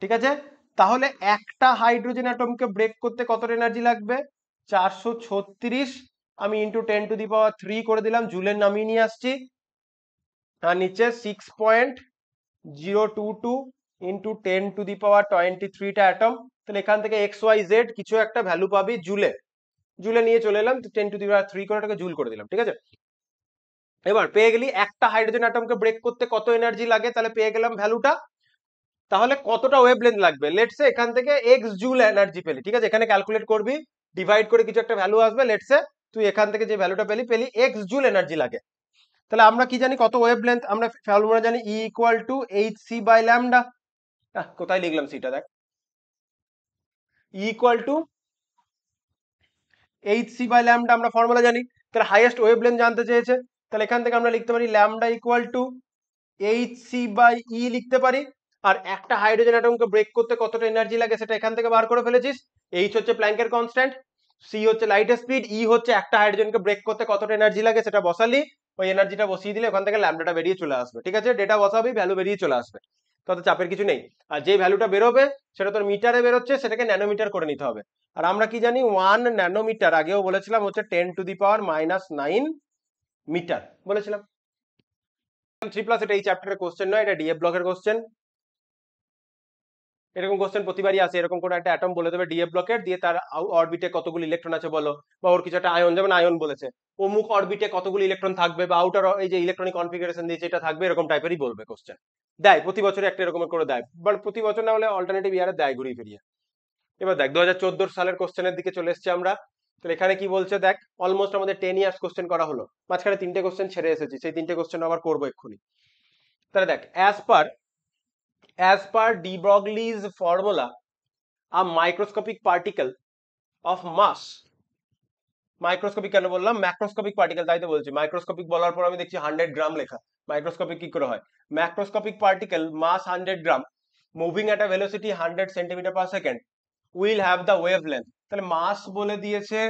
ঠিক আছে? তাহলে একটা হাইড্রোজেন অ্যাটমকে ব্রেক করতে কতটা এনার্জি লাগবে? 436, আমি ইন্টু 10⁻³ করে দিলাম, জুলের নামিয়ে নিয়ে আসছি, আর নিচে 6.022 ইন্টু 10⁻23টা অ্যাটম, তাহলে এখান থেকে XYZ কিছু একটা ভ্যালু পাবি জুলে, জুলে নিয়ে চলে এলাম, 10⁻³ করে এটাকে জুল করে দিলাম, ঠিক আছে? এবার পেয়ে গেলি একটা হাইড্রোজেন অ্যাটমকে ব্রেক করতে কত এনার্জি লাগে, তাহলে পেয়ে গেলাম ভ্যালুটা। তাহলে কতটা ওয়েভলেন্থ লাগবে, লেটস সে এখান থেকে x জুল এনার্জি পেলি, ঠিক আছে? এখানে ক্যালকুলেট করবি, ডিভাইড করে কিছু একটা ভ্যালু আসবে, লেটস সে তুই এখান থেকে যে ভ্যালুটা পেলি x জুল এনার্জি লাগে। তাহলে আমরা কি জানি কত ওয়েভলেন্থ? আমরা ফর্মুলা জানি, E equal to hc by lambda. কোথায় লিখলাম সিটা, দেখ, E equal to hc by lambda, আমরা ফর্মুলা জানি। তাহলে হাইয়েস্ট ওয়েভলেন্থ জানতে চেয়েছে, তাহলে এখান থেকে আমরা লিখতে পারি lambda equal to hc by e লিখতে পারি। আর একটা হাইড্রোজেন অ্যাটমকে ব্রেক করতে কতটা এনার্জি লাগে সেটা এখান থেকে বার করে ফেলেছিস। h হচ্ছে প্ল্যাঙ্কের কনস্ট্যান্ট, c হচ্ছে লাইটের স্পিড, e হচ্ছে একটা হাইড্রোজেনকে ব্রেক করতে কতটা এনার্জি লাগে সেটা বসালি, ওই এনার্জিটা বসিয়ে দিলে ওখান থেকে ল্যামডাটা বেরিয়ে চলে আসবে, ঠিক আছে? ডেটা বসাবি, ভ্যালু বেরিয়ে চলে আসবে। তত চাপের কিছু নেই। আর যে ভ্যালুটা বেরোবে সেটা তোর মিটারে বেরোচ্ছে, সেটাকে ন্যানোমিটার করে নিতে হবে। আর আমরা কি জানি 1 ন্যানোমিটার, আগেও বলেছিলাম, হচ্ছে 10⁻⁹ মিটার বলেছিলাম। 3+ এটা এই চ্যাপ্টারের কোশ্চেন নয়, এটা ডিএফ ব্লকের কোশ্চেন। এরকম কোশ্চেন প্রতিবারই আসে, এরকম কোনো একটা অ্যাটম বলে দেবে ডিএফ ব্লকের, দিয়ে তার অরবিটে কতগুলো ইলেকট্রন আছে বলো, বা ওর কিছু একটা আয়ন, যেমন আয়ন বলেছে অমুক অরবিটে কতগুলো ইলেকট্রন থাকবে, বা আউটার এই যে ইলেকট্রনিক কনফিগারেশন দিয়েছে এটা থাকবে, এরকম টাইপেরই বলবে কোশ্চেন। দেয় প্রতি বছর একটা এরকম করে দেয়, বাট প্রতি বছর না হলে অল্টারনেটিভ ইয়ারে দেয় ঘুরিয়ে ফিরিয়ে। এবার দেখ 2014 সালের কোশ্চেনের দিকে চলে এসেছি আমরা। তো এখানে কি বলছে দেখ, অলমোস্ট আমাদের 10 ইয়ার্স কোশ্চেন করা হলো, মাঝখানে 3টে কোশ্চেন ছেড়ে এসেছি, সেই 3টে কোশ্চেন আবার করবো এক্ষুনি। তাহলে দেখ, as per de Broglie's formula, a microscopic particle of mass, microscopic কেন বললাম, ম্যাক্রোস্কোপিক পার্টিকেল তাই তো বলছি, মাইক্রোস্কোপিক বলার পর আমি দেখছি 100 গ্রাম লেখা, মাইক্রোস্কোপিক কি করে হয়, macroscopic particle mass 100 gram moving at a velocity 100 centimetre per second will have the wavelength. তাহলে মাস বলে দিয়েছে,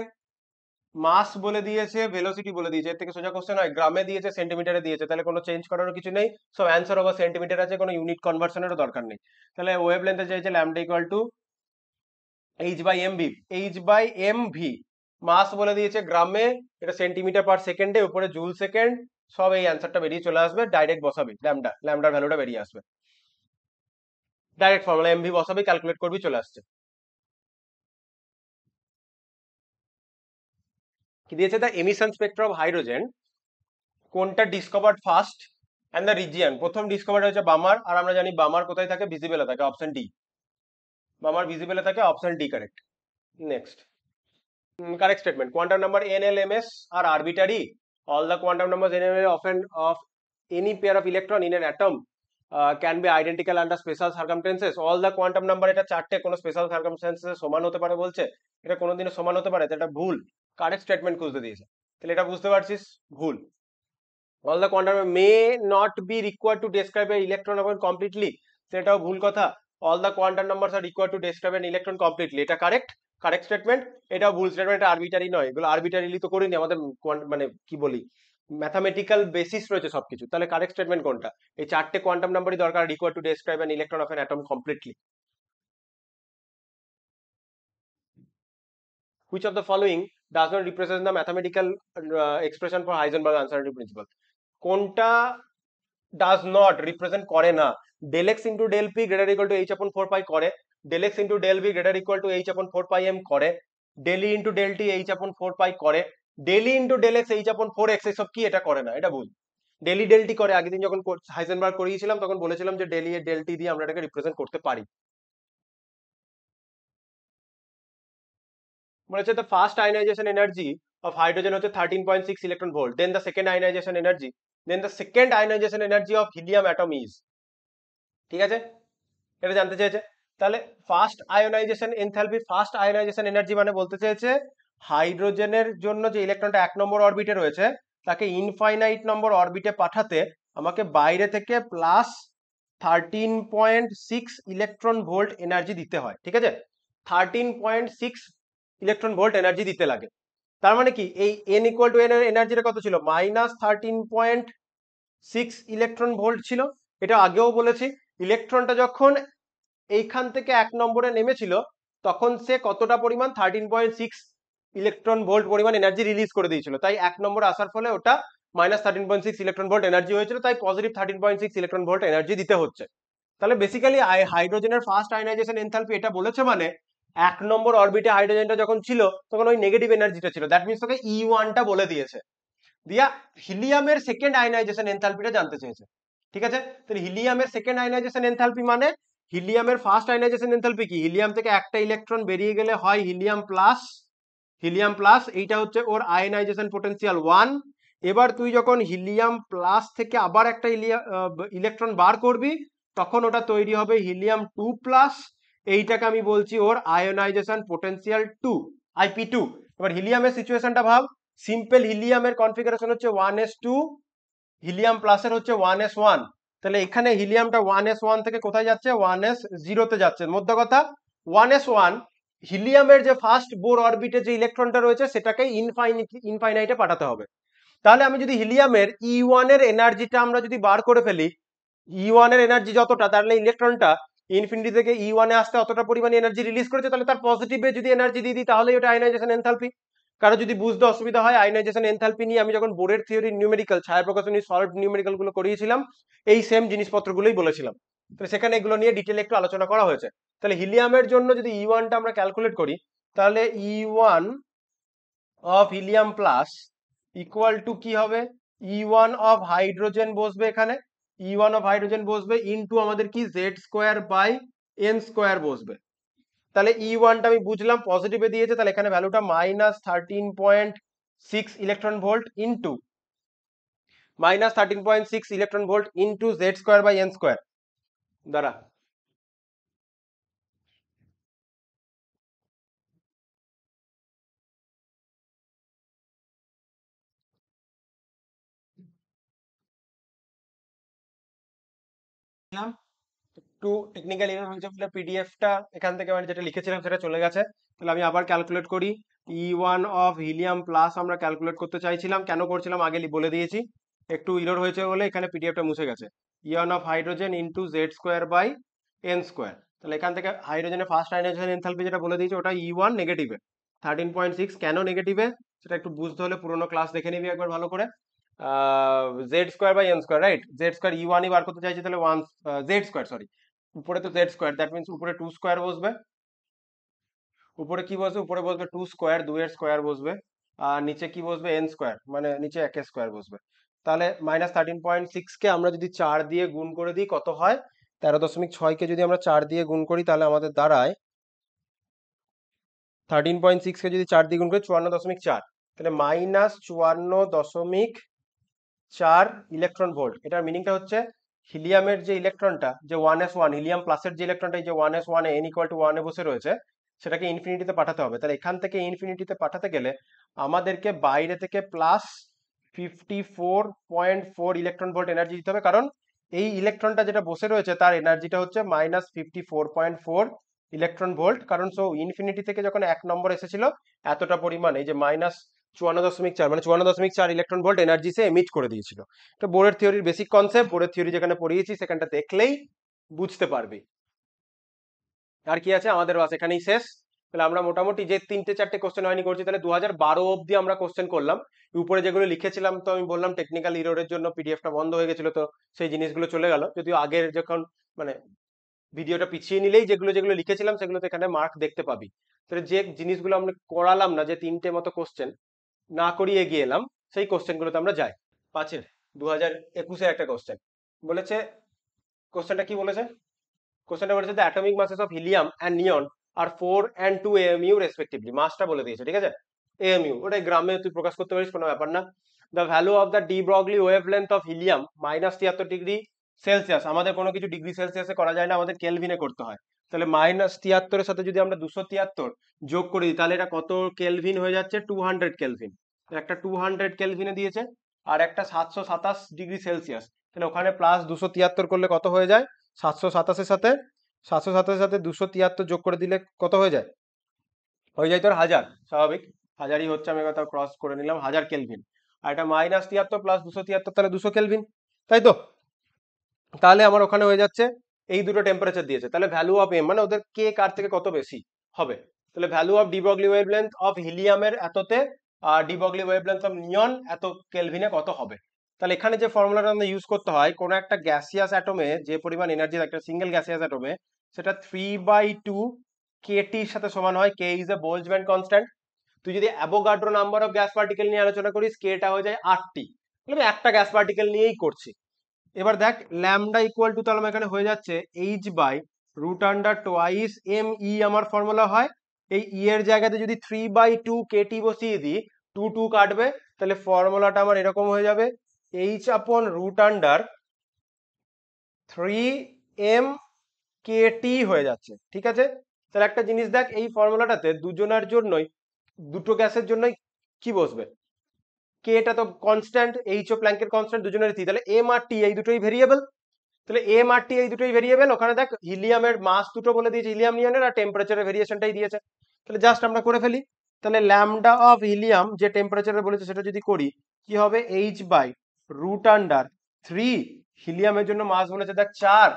ভেলোসিটি বলে দিয়েছে, এর থেকে সোজা কোশ্চেন হয়, গ্রামে দিয়েছে সেন্টিমিটারে দিয়েছে, তাহলে কোনো চেঞ্জ করারও কিছু নেই, সব অ্যান্সার ওভার সেন্টিমিটার আছে, কোনো ইউনিট কনভার্সনেরও দরকার নেই। তাহলে ওয়েভলেন্থে চাইছে ল্যামডা ইকুয়াল টু h/mv, মাস বলে দিয়েছে গ্রামে, এটা সেন্টিমিটার পার সেকেন্ডে, উপরে জুল সেকেন্ড, সব এই অ্যান্সারটা বেরিয়ে চলে আসবে, ডাইরেক্ট বসাবি ল্যামডার ভ্যালুটা বেরিয়ে আসবে, ডাইরেক্ট ফর্মুলা এমভি বসাবি, ক্যালকুলেট করবি, চলে আসছে। কি দিয়েছে, the emission spectrum of hydrogen কোনটা discovered first and the region, প্রথম ডিসকভার্ড হয়েছে বামার, আর আমরা জানি বামার কোথায় থাকে, ভিজিবলে থাকে, অপশন ডি, বামার ভিজিবলে থাকে, option D correct. Next, correct statement, quantum number n, l, ms are arbitrary, all the quantum numbers n, l of any pair of electron in an atom can be identical under special circumstances, all the quantum number, এটা চারটে কোনো special circumstances সমান হতে পারে বলছে, এটা কোনোদিনও সমান হতে পারে, এটা ভুল, কারেক্ট স্টেটমেন্ট খুঁজতে দিয়েছে, তাহলে এটা বুঝতে পারছিস ভুল। all the quantum may not be required to describe an electron completely, সেটাও ভুল কথা, all the quantum numbers are required to describe an electron completely, এটা কারেক্ট স্টেটমেন্ট, এটাও ভুল স্টেটমেন্ট, এটা আরবিটারি নয়, এগুলো আরবিটারিলি তো করিনি, আমাদের মানে কি বলি, ম্যাথামেটিক্যাল বেসিস রয়েছে সবকিছু। তাহলে কারেক্ট স্টেটমেন্ট কোনটা, এই চারটে কোয়ান্টাম নাম্বারই দরকার, required to describe an electron of an atom completely. Which of the following does not represent the mathematical expression for Heisenberg uncertainty principle, কোনটা ডাজ নট রিপ্রেজেন্ট করে না, del x into del p greater equal to h/4 pi করে, del x into del b greater equal to h/4 করে, del e into del t h/4 করে, del e into del x h/4x, এসব কি, এটা করে না, এটা ভুল। ডেলি ডেল টি করে, আগের দিন যখন হাইজেনবার্গ করিয়েছিলাম তখন বলেছিলাম যে ডেলি ডেল টি দিয়ে আমরা এটাকে রিপ্রেজেন্ট করতে পারি। বলেছে the first ionization energy of hydrogen হচ্ছে 13.6 electron volt, then the second ionization energy of helium atom is, ঠিক আছে, এটা জানতে চেয়েছে। তাহলে ফার্স্ট আয়োনাইজেশন এনার্জি মানে বলতে চেয়েছে হাইড্রোজেনের জন্য যে ইলেকট্রনটা 1 নম্বর অরবিটে রয়েছে তাকে ইনফাইনাইট নম্বর অরবিটে পাঠাতে আমাকে বাইরে থেকে প্লাস 13.6 ইলেকট্রন ভোল্ট এনার্জি দিতে হয়, ঠিক আছে, 13.6 ইলেকট্রন ভোল্ট এনার্জি দিতে লাগে। তার মানে কি, এই n ইকুয়াল টু n এর এনার্জিটা কত ছিল, -13.6 ইলেকট্রন ভোল্ট ছিল। এটা আগেও বলেছি, ইলেকট্রনটা যখন এইখান থেকে 1 নম্বরে নেমেছিল তখন সে কতটা পরিমাণ, 13.6 ইলেকট্রন ভোল্ট পরিমাণ এনার্জি রিলিজ করে দিয়েছিল, তাই 1 নম্বরে আসার ফলে ওটা -13.6 ইলেকট্রন ভোল্ট এনার্জি হয়েছিল, তাই পজিটিভ 13.6 ইলেকট্রন ভোল্ট এনার্জি দিতে হচ্ছে। তাহলে বেসিক্যালি হাইড্রোজেনের ফার্স্ট আয়নাইজেশন এনথালপি এটা বলেছে, মানে 1 নম্বর অরবিটে হাইড্রোজেনটা যখন ছিল তখন ওই নেগেটিভ এনার্জিটা ছিল, দ্যাট মিন্স তোকে E1টা বলে দিয়েছে, দিয়া হিলিয়ামের সেকেন্ড আয়নাইজেশন এনথালপিটা জানতে চেয়েছে, ঠিক আছে। তাহলে হিলিয়ামের সেকেন্ড আয়নাইজেশন এনথালপি মানে হিলিয়ামের ফার্স্ট আয়নাইজেশন এনথালপি কি, হিলিয়াম থেকে একটা ইলেকট্রন বেরিয়ে গেলে হয় হিলিয়াম প্লাস, এইটা হচ্ছে ওর আয়নাইজেশন পোটেনশিয়াল 1। এবার তুই যখন হিলিয়াম প্লাস থেকে আবার একটা ইলেকট্রন বার করবি তখন ওটা তৈরি হবে হিলিয়াম 2+, এইটাকে আমি বলছি ওর আয়নাইজেশন পোটেনশিয়াল 2, IP2। এবার হিলিয়ামের সিচুয়েশনটা ভাব, সিম্পল হিলিয়ামের কনফিগারেশন হচ্ছে 1s2, হিলিয়াম প্লাসের হচ্ছে 1s1, তাহলে এখানে হিলিয়ামটা 1s1 থেকে কোথায় যাচ্ছে, 1s0 তে যাচ্ছে, মধ্য কথা 1s1 হিলিয়ামের যে ফার্স্ট বোর অরবিটে যে ইলেকট্রনটা রয়েছে সেটাকে ইনফাইনাইটে পাঠাতে হবে। তাহলে আমি যদি হিলিয়ামের E1 এর এনার্জিটা আমরা যদি বার করে ফেলি, E1 এর এনার্জি যতটা, তাহলে ইলেকট্রনটা ইনফিনিটি থেকে E1 এ আসতে অতটা পরিমাণে এনার্জি রিলিজ করেছে, তাহলে তার পজিটিভে যদি এনার্জি দিয়ে দিই তাহলে ওটা আয়নাইজেশন এনথালপি। কারো যদি বুঝতে অসুবিধা হয়, আয়নাইজেশন এনথালপি নিয়ে আমি যখন বোরের থিওরি নিউমেরিক্যাল ছায়াপ্রকাশনী সলভ নিউমেরিক্যাল গুলো করিয়েছিলাম, এই সেম জিনিসপত্রগুলোই বলেছিলাম। তো সেখানে এগুলো নিয়ে ডিটেলে একটু আলোচনা করা হয়েছে। তাহলে হিলিয়ামের জন্য যদি E1 টা আমরা ক্যালকুলেট করি, তাহলে E1 of helium plus equal to কি হবে, E1 অফ হাইড্রোজেন বসবে এখানে, E1 অফ হাইড্রোজেন বসবে ইনটু আমাদের কি Z square by n square বসবে। তাহলে E1 টা আমি বুঝলাম পজিটিভে দিয়েছে, তাহলে এখানে ভ্যালুটা -13.6 electron volt into -13.6 electron volt into Z square by n square দ্বারা। একটু টেকনিক্যাল এরর হয়েছে বলে পিডিএফটা এখান থেকে মানে যেটা লিখেছিলাম সেটা চলে গেছে। তাহলে আমি আবার ক্যালকুলেট করি। E1 অফ হিলিয়াম প্লাস আমরা ক্যালকুলেট করতে চাইছিলাম, কেন করছিলাম আগে বলে দিয়েছি, একটু ইরর হয়েছে বলে এখানে পিডিএফটা মুছে গেছে। E1 of hydrogen into Z square by n square. তাহলে এখান থেকে হাইড্রোজেনের ফার্স্ট আয়নাইজেশন এনথালপি যেটা বলে দিয়েছি ওটা E1 নেগেটিভে 13.6। কেন নেগেটিভে সেটা একটু বুঝতে হলে পুরোনো ক্লাস দেখে নিবি একবার ভালো করে। Z square by n square, right, Z square E1ই বার করতে চাইছি, তাহলে ওয়ান জেড স্কোয়ার সরি, উপরে তো জেড স্কোয়ার, দ্যাট মিনস উপরে 2 স্কোয়ার বসবে। উপরে কি বসবে, উপরে বসবে 2 স্কোয়ার, 2 এর স্কোয়ার বসবে। আর নিচে কি বসবে, এন স্কোয়ার, মানে নিচে 1 এর স্কোয়ার বসবে। তাহলে -13.6 কে আমরা যদি 4 দিয়ে গুণ করে দিই কত হয়, 13.6 কে যদি আমরা 4 দিয়ে গুণ করি তাহলে আমাদের দাঁড়ায় 13.6 কে যদি 4 দিয়ে গুণ করি 54.4, তাহলে -54.4 ইলেকট্রন ভোল্ট। এটার মিনিংটা হচ্ছে হিলিয়ামের যে ইলেকট্রনটা, যে 1s1 হিলিয়াম প্লাসের যে ইলেকট্রনটা এই যে 1s1 A n equal to 1 এ বসে রয়েছে, সেটাকে ইনফিনিটিতে পাঠাতে হবে। তাহলে এখান থেকে ইনফিনিটিতে পাঠাতে গেলে আমাদেরকে বাইরে থেকে +54.4 ইলেকট্রন ভোল্ট এনার্জি দিতে হবে, কারণ এই ইলেকট্রনটা যেটা বসে রয়েছে তার এনার্জিটা হচ্ছে -54.4 ইলেকট্রন ভোল্ট। কারণ সো ইনফিনিটি থেকে যখন 1 নম্বর এসেছিল এতটা পরিমাণ, এই যে -54.4 মানে 54.4 ইলেকট্রন ভোল্ট এনার্জি সে এমিট করে দিয়েছিল। তো বোরের থিওরির বেসিক কনসেপ্ট, বোরের থিওরি যেখানে পড়িয়েছি সেখানটা দেখলেই বুঝতে পারবি। আর কি আছে আমাদের, বাস এখানেই শেষ। তাহলে আমরা মোটামুটি যে 3-4টে কোশ্চেন হয়নি করছি, তাহলে 2012 অব্দি আমরা কোশ্চেন করলাম। উপরে যেগুলো লিখেছিলাম তো আমি বললাম টেকনিক্যাল ইরোরের জন্য পিডিএফটা বন্ধ হয়ে গেছিল, তো সেই জিনিসগুলো চলে গেল। যদিও আগের যখন মানে ভিডিওটা পিছিয়ে নিলেই যেগুলো যেগুলো লিখেছিলাম সেগুলো তো এখানে মার্ক দেখতে পাবি। তাহলে যে জিনিসগুলো আমরা করালাম না, যে 3টে মতো কোশ্চেন না করিয়ে এগিয়ে এলাম, সেই কোশ্চেনগুলোতে আমরা যাই। 5-এর 2021-এর একটা কোশ্চেন বলেছে। কোশ্চেনটা কি বলেছে, কোশ্চেনটা বলেছে the atomic masses of helium and neon are 4 and 2 AMU respectively. মাসটা বলে দিয়েছে, ঠিক আছে, AMU ওটাই গ্রামে তুই প্রকাশ করতে পারিস, কোনো ব্যাপার না। The value of the de Broglie wavelength of helium -73°C। আমাদের কোনো কিছু ডিগ্রি সেলসিয়াসে করা যায় না, আমাদের কেলভিনে করতে হয়। তাহলে -73 সাথে যদি আমরা 273 যোগ করে দিই তাহলে এটা কত কেলভিন হয়ে যাচ্ছে, 200 কেলভিন। একটা 200 কেলভিনে দিয়েছে আর একটা 727°C। তাহলে ওখানে +273 করলে কত হয়ে যায়, 727-এর সাথে 273 যোগ করে দিলে কত হয়ে যায়, হয়ে যায় তোর 1000। স্বাভাবিক, 1000ই হচ্ছে, আমি কথা ক্রস করে নিলাম, 1000 কেলভিন। আর এটা -73 + 273 তাহলে 200 কেলভিন, তাই তো। তাহলে আমার ওখানে হয়ে যাচ্ছে এই দুটো টেম্পারেচার দিয়েছে, তাহলে ভ্যালু অফ এম মানে ওদের কে কার থেকে কত বেশি হবে। তাহলে value of de Broglie wavelength of হিলিয়ামের এততে আর de Broglie wavelength of neon এত কেলভিনে কত হবে। তাহলে এখানে যে ফর্মুলাটা আমাদের ইউজ করতে হয়, কোনো একটা গ্যাসিয়াস অ্যাটমে যে পরিমাণ এনার্জি থাকে, একটা সিঙ্গেল গ্যাসিয়াস অ্যাটমে, সেটা 3/2 KT-র সাথে সমান হয়। K is a Boltzmann constant. তুই যদি Avogadro number of gas particle নিয়ে আলোচনা করিস, কেটা হয়ে যায় 8টি। তাহলে আমি একটা গ্যাস পার্টিকেল নিয়েই করছি। এবার দেখ ল্যামডা ইকুয়াল টু, তাহলে আমার এখানে হয়ে যাচ্ছে h/√2 আমার ফর্মুলা হয়। এই এর জায়গাতে যদি 3/2 KT বসিয়ে দিই, 2 কাটবে, তাহলে ফর্মুলাটা আমার এরকম হয়ে যাবে h/√3m/KT হয়ে যাচ্ছে, ঠিক আছে। তাহলে একটা জিনিস দেখ, এই ফর্মুলাটাতে দুজনের জন্যই, দুটো গ্যাসের জন্যই কি বসবে, কে এটা তো কনস্ট্যান্ট, এইচ ও প্ল্যাঙ্কের কনস্ট্যান্ট, দুজনের থি, তাহলে এম আর টি এই দুটোই ভেরিয়েবল। তাহলে এম আর টি এই দুটোই ভেরিয়েবল। ওখানে দেখ হিলিয়ামের মাস দুটো বলে দিয়েছে, হিলিয়াম নিয়নের, আর টেম্পারেচারের ভেরিয়েশনটাই দিয়েছে। তাহলে জাস্ট আমরা করে ফেলি। তাহলে ল্যামডা অফ হিলিয়াম যে টেম্পারেচারে বলেছে সেটা যদি করি, কি হবে, h/√3 হিলিয়ামের জন্য মাস বলেছে দেখ 4,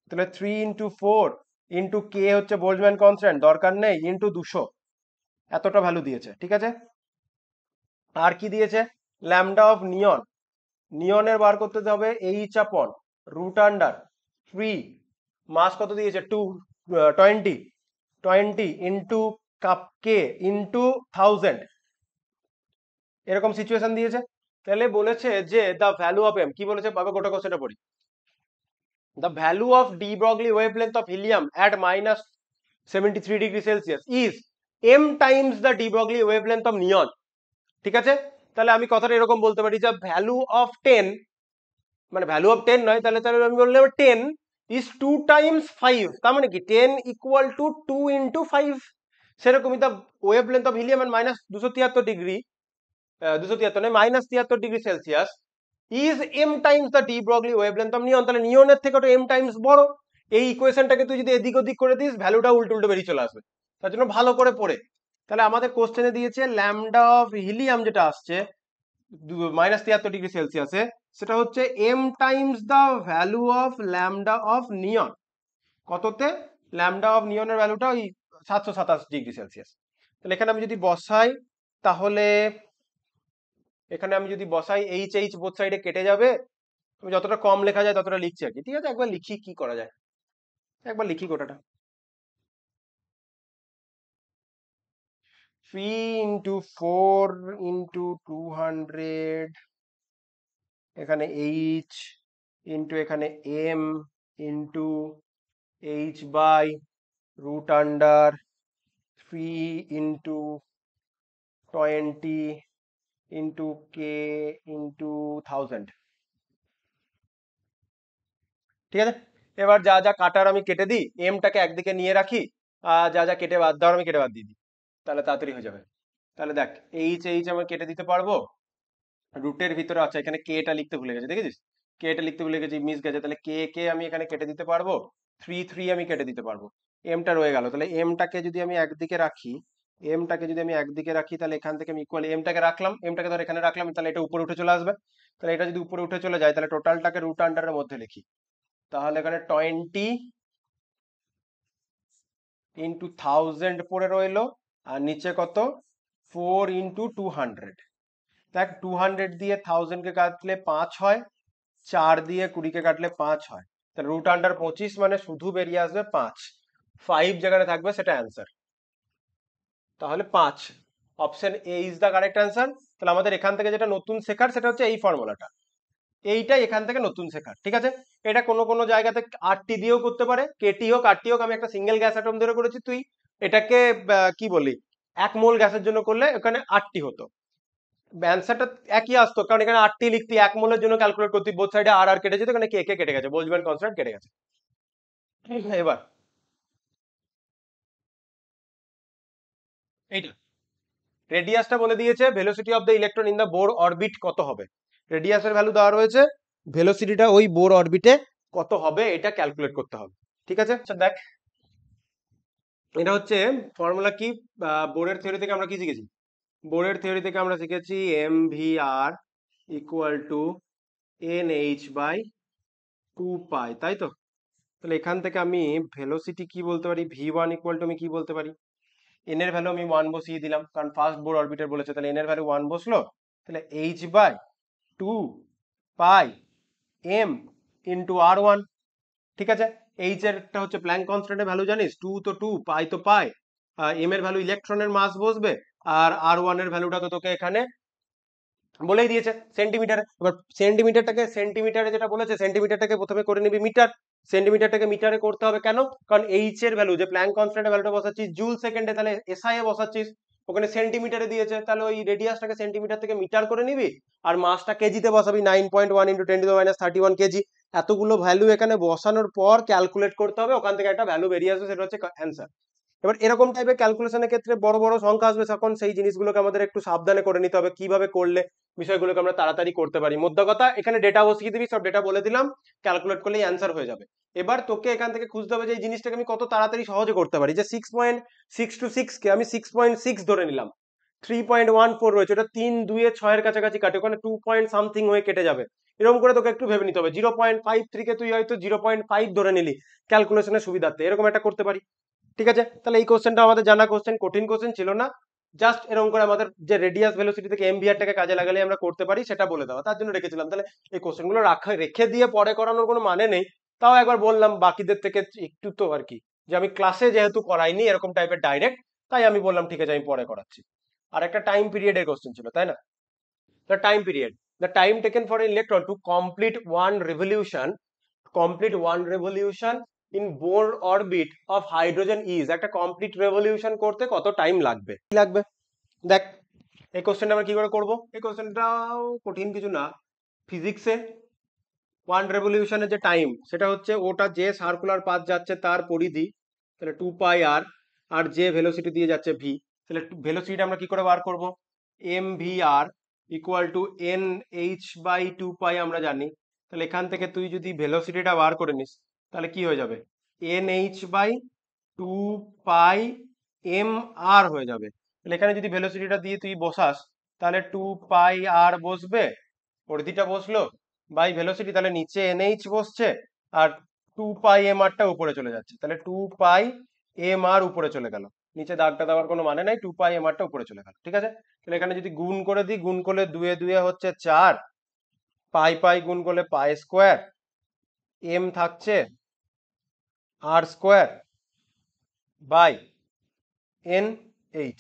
তাহলে 3 ইন্টু 4 ইন্টু কে হচ্ছে বোল্টজম্যান কনস্ট্যান্ট, দরকার নেই, ইন্টু 200, এতটা ভ্যালু দিয়েছে। ঠিক আছে, আর কি দিয়েছে, ল্যামডা অফ নিয়ন, নিয়নের বার করতে হবে এইচ আপন রুট আন্ডার 3, মাস কত দিয়েছে 20 ইন্টু কাপ কে ইন্টু 1000, এরকম সিচুয়েশন দিয়েছে। তাহলে বলেছে যে দ্য ভ্যালু অফ এম, কি বলেছে বাবা, গোটা কোশ্চেনটা পড়ি। The value of de Broglie wavelength of helium at minus 73 degree Celsius is m times the de Broglie wavelength of neon. ঠিক আছে, তাহলে আমি কথাটা এরকম বলতে পারি যে ভ্যালু অফ 10, মানে ভ্যালু অফ 10 নয়, তাহলে তাহলে আমি বললাম 10 is 2 times 5, তার মানে কি 10 equal to 2 into 5। সেরকমই the wavelength of helium at minus 273 degree, 273 নয় minus 73 degree Celsius is m times the de Broglie wavelength of neon, তাহলে নিয়নের থেকে ওটা এম টাইমস বড়। এই ইকুয়েশনটাকে তুই যদি এদিক ওদিক করে দিস, ভ্যালুটা উল্টো উল্টো বেরিয়ে চলে আসবে। তার জন্য ভালো করে পড়ে, তাহলে আমাদের কোশ্চেনে দিয়েছে ল্যামডা অফ হিলিয়াম যেটা আসছে মাইনাস 73 ডিগ্রি সেলসিয়াসে, সেটা হচ্ছে m times the value of lambda of neon, কততে, ল্যামডা অফ নিয়নের ভ্যালুটা ওই 727 ডিগ্রি সেলসিয়াস। তাহলে এখানে আমি যদি বসাই, তাহলে এখানে আমি যদি বসাই এইচ এইচ বোথ সাইডে কেটে যাবে, আমি যতটা কম লেখা যায় ততটা লিখছি আর কি। ঠিক আছে, একবার লিখি কি করা যায়, একবার লিখি গোটাটা। 3 ইন্টু 4 ইন্টু 200, এখানে এইচ ইন্টু এখানে m into h by root under 3 into 20 into k into 1000। ঠিক আছে, এবার যা যা কাটার আমি কেটে দিই, এমটাকে একদিকে নিয়ে রাখি, আর যা যা কেটে বাদ দেওয়ার আমি কেটে বাদ দিয়ে দিই, তাহলে তাড়াতাড়ি হয়ে যাবে। তাহলে দেখ এইচ এইচ আমি কেটে দিতে পারবো, রুটের ভিতরে আছে, এখানে কে টা লিখতে ভুলে গেছে, দেখেছিস কে টা লিখতে ভুলে গেছি, মিস গেছে, তাহলে কে কে আমি এখানে কেটে দিতে পারবো, 3 আমি কেটে দিতে পারবো, এমটা রয়ে গেল। তাহলে এমটাকে যদি আমি একদিকে রাখি, তাহলে এখান থেকে আমি ইকুয়াল এমটাকে রাখলাম, এমটাকে ধর এখানে রাখলাম, তাহলে এটা উপরে উঠে চলে আসবে। তাহলে এটা যদি উপরে উঠে চলে যায়, তাহলে টোটালটাকে রুট আন্ডারের মধ্যে লিখি, তাহলে এখানে 20 ইন্টু 1000 পড়ে রইলো, আর নিচে কত 4 ইন্টু 200। দেখ 200 দিয়ে 1000 কে কাটলে 5 হয়, 4 দিয়ে 20 কে কাটলে 5 হয়, তাহলে রুট আন্ডার 25 মানে শুধু বেরিয়ে আসবে 5, 5 যেখানে থাকবে সেটা অ্যান্সার, তাহলে 5 option A is the correct answer. তাহলে আমাদের এখান থেকে যেটা নতুন শেখার সেটা হচ্ছে এই ফর্মুলাটা, এইটাই এখান থেকে নতুন শেখার। ঠিক আছে, এটা কোনো কোনো জায়গাতে আরটি দিয়েও করতে পারে, কেটি হোক আরটি হোক, আমি একটা সিঙ্গেল গ্যাস অ্যাটম ধরে করেছি, তুই এটাকে কি বলি 1 মোল গ্যাসের জন্য করলে ওখানে আরটি হতো, অ্যান্সারটা একই আসতো, কারণ এখানে আরটি লিখতি, 1 মোলের জন্য ক্যালকুলেট করতে বোথ সাইডে আর আর কেটে যেত, এখানে কে কে কেটে গেছে, বোল্টজম্যান কনস্ট্যান্ট কেটে গেছে। এবার এইটা রেডিয়াসটা বলে দিয়েছে, velocity of the electron in the Bohr orbit কত হবে, রেডিয়াসের ভ্যালু দেওয়া রয়েছে, ভেলোসিটিটা ওই বোর অরবিটে কত হবে এটা ক্যালকুলেট করতে হবে। ঠিক আছে, আচ্ছা দেখ এটা হচ্ছে ফর্মুলা কি, বোরের থিওরি থেকে আমরা কি শিখেছি, বোরের থিওরি থেকে আমরা শিখেছি m v r equal to n h by 2 pi, তাই তো। তাহলে এখান থেকে আমি ভেলোসিটি কি বলতে পারি, ভি ওয়ান ইকুয়াল টু আমি কি বলতে পারি, এন এর ভ্যালু আমি 1 বসিয়ে দিলাম, কারণ ফার্স্ট বোর অরবিটার বলেছে, তাহলে এন এর ভ্যালু 1 বসলো, তাহলে h by 2 pi m into r one. ঠিক আছে, এইচ এরটা হচ্ছে প্ল্যাঙ্ক কনস্ট্যান্টের ভ্যালু জানিস, 2 তো 2, পাই তো পাই, এম এর ভ্যালু ইলেকট্রনের মাস বসবে, আর আর ওয়ান এর ভ্যালুটা তো তোকে এখানে বলেই দিয়েছে সেন্টিমিটারে। এবার সেন্টিমিটারে যেটা বলেছে, সেন্টিমিটারটাকে প্রথমে করে নিবি মিটার, সেন্টিমিটারটাকে মিটারে করতে হবে কেন, কারণ এইচ এর ভ্যালু যে প্ল্যাঙ্ক কনস্ট্যান্টের ভ্যালুটা বসাচ্ছিস জুল সেকেন্ডে, তাহলে এসআই এ বসাচ্ছিস, ওখানে সেন্টিমিটারে দিয়েছে, তাহলে ওই রেডিয়াসটাকে সেন্টিমিটার থেকে মিটার করে নিবি, আর মাসটা কেজিতে বসাবি 9.1 ইন্টু 10⁻31 কেজি। এতগুলো ভ্যালু এখানে বসানোর পর ক্যালকুলেট করতে হবে, ওখান থেকে একটা ভ্যালু বেরিয়ে আসবে, সেটা হচ্ছে অ্যান্সার। এবার এরকম টাইপের ক্যালকুলেশনের ক্ষেত্রে বড় বড় সংখ্যা আসবে, তখন সেই জিনিসগুলোকে আমাদের একটু সাবধানে করে নিতে হবে, কিভাবে করলে বিষয়গুলোকে আমরা তাড়াতাড়ি করতে পারি। মোদ্দা কথা এখানে ডেটা বসিয়ে দিবি, সব ডেটা বলে দিলাম, ক্যালকুলেট করলেই অ্যান্সার হয়ে যাবে। এবার তোকে এখান থেকে খুঁজতে হবে যে এই জিনিসটাকে আমি কত তাড়াতাড়ি সহজে করতে পারি, যে 6.6 to 6 কে আমি 6.6 ধরে নিলাম, 3.14 রয়েছে, ওটা 3 2 এ 6 এর কাছাকাছি কাটে, ওখানে 2 পয়েন্ট সামথিং হয়ে কেটে যাবে। এরকম করে তোকে একটু ভেবে নিতে হবে। 0.53 কে তুই হয়তো 0.5 ধরে নিলি ক্যালকুলেশনের সুবিধার্থে, এরকম একটা করতে পারি। ঠিক আছে, তাহলে এই কোশ্চেনটা আমাদের জানা কোশ্চেন, কঠিন কোশ্চেন ছিল না। জাস্ট এরকম করে আমাদের যে রেডিয়াস ভেলোসিটি থেকে এমভিআরটাকে কাজে লাগালে আমরা করতে পারি সেটা বলে দেওয়া, তার জন্য রেখেছিলাম। তাহলে এই কোশ্চেনগুলো রেখে দিয়ে পরে করানোর কোনো মানে নেই। তাও একবার বললাম বাকিদের থেকে একটু তো আর কি, যে আমি ক্লাসে যেহেতু করাইনি এরকম টাইপের ডাইরেক্ট, তাই আমি বললাম ঠিক আছে আমি পরে করাচ্ছি। আর একটা টাইম পিরিয়ডের কোশ্চেন ছিল, তাই না? The time period, the time taken for electron to complete one revolution in Bohr orbit of hydrogen is, একটা কমপ্লিট রেভলিউশন করতে কত টাইম লাগবে? দেখ এই কোশ্চেনটা আমরা কি করে করব? এই কোশ্চেনটাও কঠিন কিছু না। ফিজিক্সে ওয়ান রেভলিউশনের যে টাইম, সেটা হচ্ছে ওটা যে সার্কুলার পাথ যাচ্ছে তার পরিধি, তাহলে 2πr, আর যে ভেলোসিটি দিয়ে যাচ্ছে v, তাহলে ভেলোসিটি আমরা কি করে বার করব? mvr ইকুয়াল টু nh/2π আমরা জানি। তাহলে এখান থেকে তুই যদি ভেলোসিটিটা বার করে নিস তাহলে কি হয়ে যাবে? nh/2πmr হয়ে যাবে। তাহলে এখানে যদি ভেলোসিটিটা দিয়ে তুই বসাস তাহলে 2πr বসবে, পরিধিটা বসলো, বাই ভেলোসিটি, তাহলে নিচে এনএইচ বসছে আর 2πmr টা উপরে চলে যাচ্ছে, তাহলে 2πmr উপরে চলে গেল, নিচে দাগটা দেওয়ার কোনো মানে নাই, 2πmr টা উপরে চলে গেল। ঠিক আছে, তাহলে এখানে যদি গুণ করে দিই, গুণ করলে 2 এ 2 হচ্ছে 4, পাই পাই গুণ করলে পাই স্কোয়ার, এম থাকছে আর square by n h,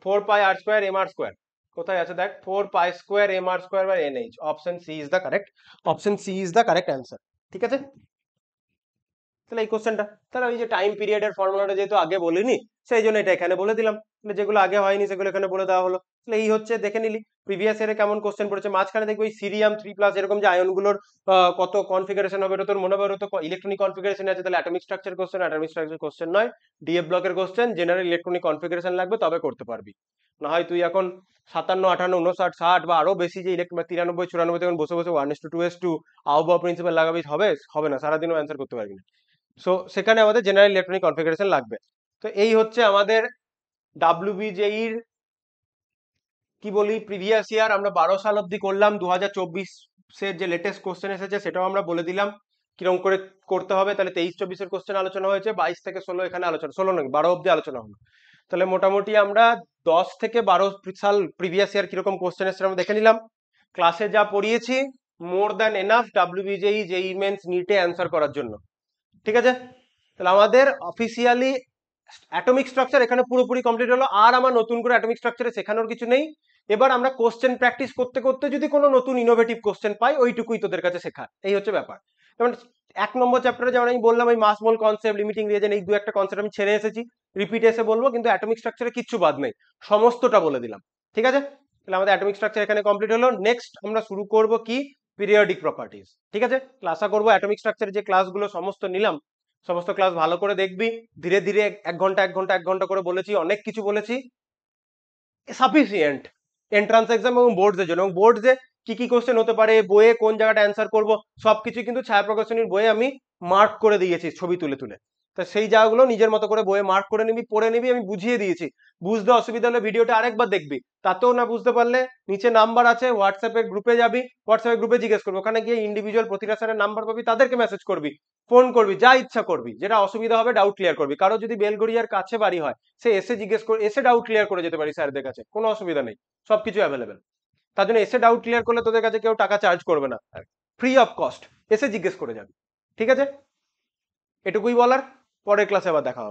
4πr² mr², কোথায় আছে দেখ, 4π² mr² by nh, option C is the correct, option C is the correct answer. ঠিক আছে, তাহলে এই কোশ্চেনটা, তাহলে ওই যে টাইম পিরিয়ডের ফর্মুলাটা যেহেতু আগে বলিনি সেই জন্য এটা এখানে বলে দিলাম, যেগুলো আগে হয়নি সেগুলো এখানে বলে দেওয়া হলো। তাহলে এই হচ্ছে, দেখে নিলি প্রিভিয়াস ইয়ারে কেমন কোশ্চেন পড়েছে। মাঝখানে দেখবি ওই সিরিয়াম 3+ এরকম যে আয়নগুলোর কত কনফিগারেশন হবে এটা তোর মনে হবে, তো ইলেকট্রনিক কনফিগারেশন আছে, তাহলে অ্যাটমিক স্ট্রাকচার কোশ্চেন নয়, ডিএফ ব্লকের কোশ্চেন, জেনারেল ইলেকট্রনিক কনফিগারেশন লাগবে তবে করতে পারবি। না হয় তুই এখন 57, 58, 59, 60 বা আরো বেশি যে 93, 94 তখন বসে বসে 1:2:2 আউবো প্রিন্সিপাল লাগাবি, হবে না, সারাদিনও অ্যান্সার করতে পারবি না। সো সেখানে আমাদের জেনারেল ইলেকট্রনিক কনফিগারেশন লাগবে। তো এই হচ্ছে আমাদের ডাব্লিউবিজেইর কি বলি প্রিভিয়াস ইয়ার, আমরা 12 সাল অব্দি করলাম, 2024 যে লেটেস্ট কোশ্চেন এসেছে সেটাও আমরা বলে দিলাম কিরকম করে করতে হবে। তাহলে 23-24 কোশ্চেন আলোচনা হয়েছে, 22 থেকে 16 এখানে আলোচনা, 16 নয় 12 অব্দি আলোচনা হলো। তাহলে মোটামুটি আমরা 10 থেকে 12 সাল প্রিভিয়াস ইয়ার কিরকম কোশ্চেন এসেছে আমরা দেখে নিলাম। ক্লাসে যা পড়িয়েছি more than enough WBJEE JEE Mains নিটে অ্যান্সার করার জন্য। ঠিক আছে, তাহলে আমাদের অফিসিয়ালি অ্যাটমিক স্ট্রাকচার এখানে পুরোপুরি কমপ্লিট হলো, আর আমার নতুন করে অ্যাটমিক স্ট্রাকচারে শেখানোর কিছু নেই। এবার আমরা কোশ্চেন প্র্যাকটিস করতে করতে যদি কোনো নতুন ইনোভেটিভ কোশ্চেন পাই ওইটুকুই তোদের কাছে শেখার, এই হচ্ছে ব্যাপার। যেমন 1 নম্বর চ্যাপ্টারে যেমন আমি বললাম ওই মাস মোল কনসেপ্ট, লিমিটিং রিয়েজেন্ট, এই 2-একটা কনসেপ্ট আমি ছেড়ে এসেছি, রিপিট এসে বলবো, কিন্তু অ্যাটমিক স্ট্রাকচারে কিচ্ছু বাদ নেই, সমস্তটা বলে দিলাম। ঠিক আছে, তাহলে আমাদের অ্যাটমিক স্ট্রাকচার এখানে কমপ্লিট হলো। নেক্সট আমরা শুরু করব কি, পিরিয়ডিক প্রপার্টিজ। ঠিক আছে, আশা করবো অ্যাটমিক স্ট্রাকচারের যে ক্লাসগুলো সমস্ত নিলাম, সমস্ত ক্লাস ভালো করে দেখবি, ধীরে ধীরে 1 ঘন্টা 1 ঘন্টা 1 ঘন্টা করে বলেছি, অনেক কিছু বলেছি, সাফিসিয়েন্ট এন্ট্রান্স এক্সাম এবং বোর্ডসের জন্য। এবং বোর্ডসে কি কি কোশ্চেন হতে পারে, বইয়ে কোন জায়গাটা অ্যান্সার করব, সবকিছু কিন্তু ছায়া প্রকাশনীর বইয়ে আমি মার্ক করে দিয়েছি ছবি তুলে তুলে। তা সেই জায়গাগুলো নিজের মতো করে বইয়ে মার্ক করে নিবি, পড়ে নিবি, আমি বুঝিয়ে দিয়েছি। বুঝতে অসুবিধা হলে ভিডিওটা আরেকবার দেখবি, তাতেও না বুঝতে পারলে নিচে নাম্বার আছে, হোয়াটসঅ্যাপের গ্রুপে যাবি, হোয়াটসঅ্যাপের গ্রুপে জিজ্ঞেস করবি, ওখানে গিয়ে ইন্ডিভিজুয়াল প্রতিটা স্যারের নাম্বার পাবি, তাদেরকে মেসেজ করবি, ফোন করবি, যা ইচ্ছা করবি, যেটা অসুবিধা হবে ডাউট ক্লিয়ার করবি। কারো যদি বেলগড়িয়ার কাছে বাড়ি হয় সে এসে জিজ্ঞেস করে, এসে ডাউট ক্লিয়ার করে যেতে পারি স্যারদের কাছে, কোনো অসুবিধা নেই, সবকিছু অ্যাভেলেবেল। তার জন্য এসে ডাউট ক্লিয়ার করলে তোদের কাছে কেউ টাকা চার্জ করবে না, ফ্রি অফ কস্ট, এসে জিজ্ঞেস করে যাবি। ঠিক আছে, এটুকুই বলার, পরের ক্লাসে আবার দেখা হবে।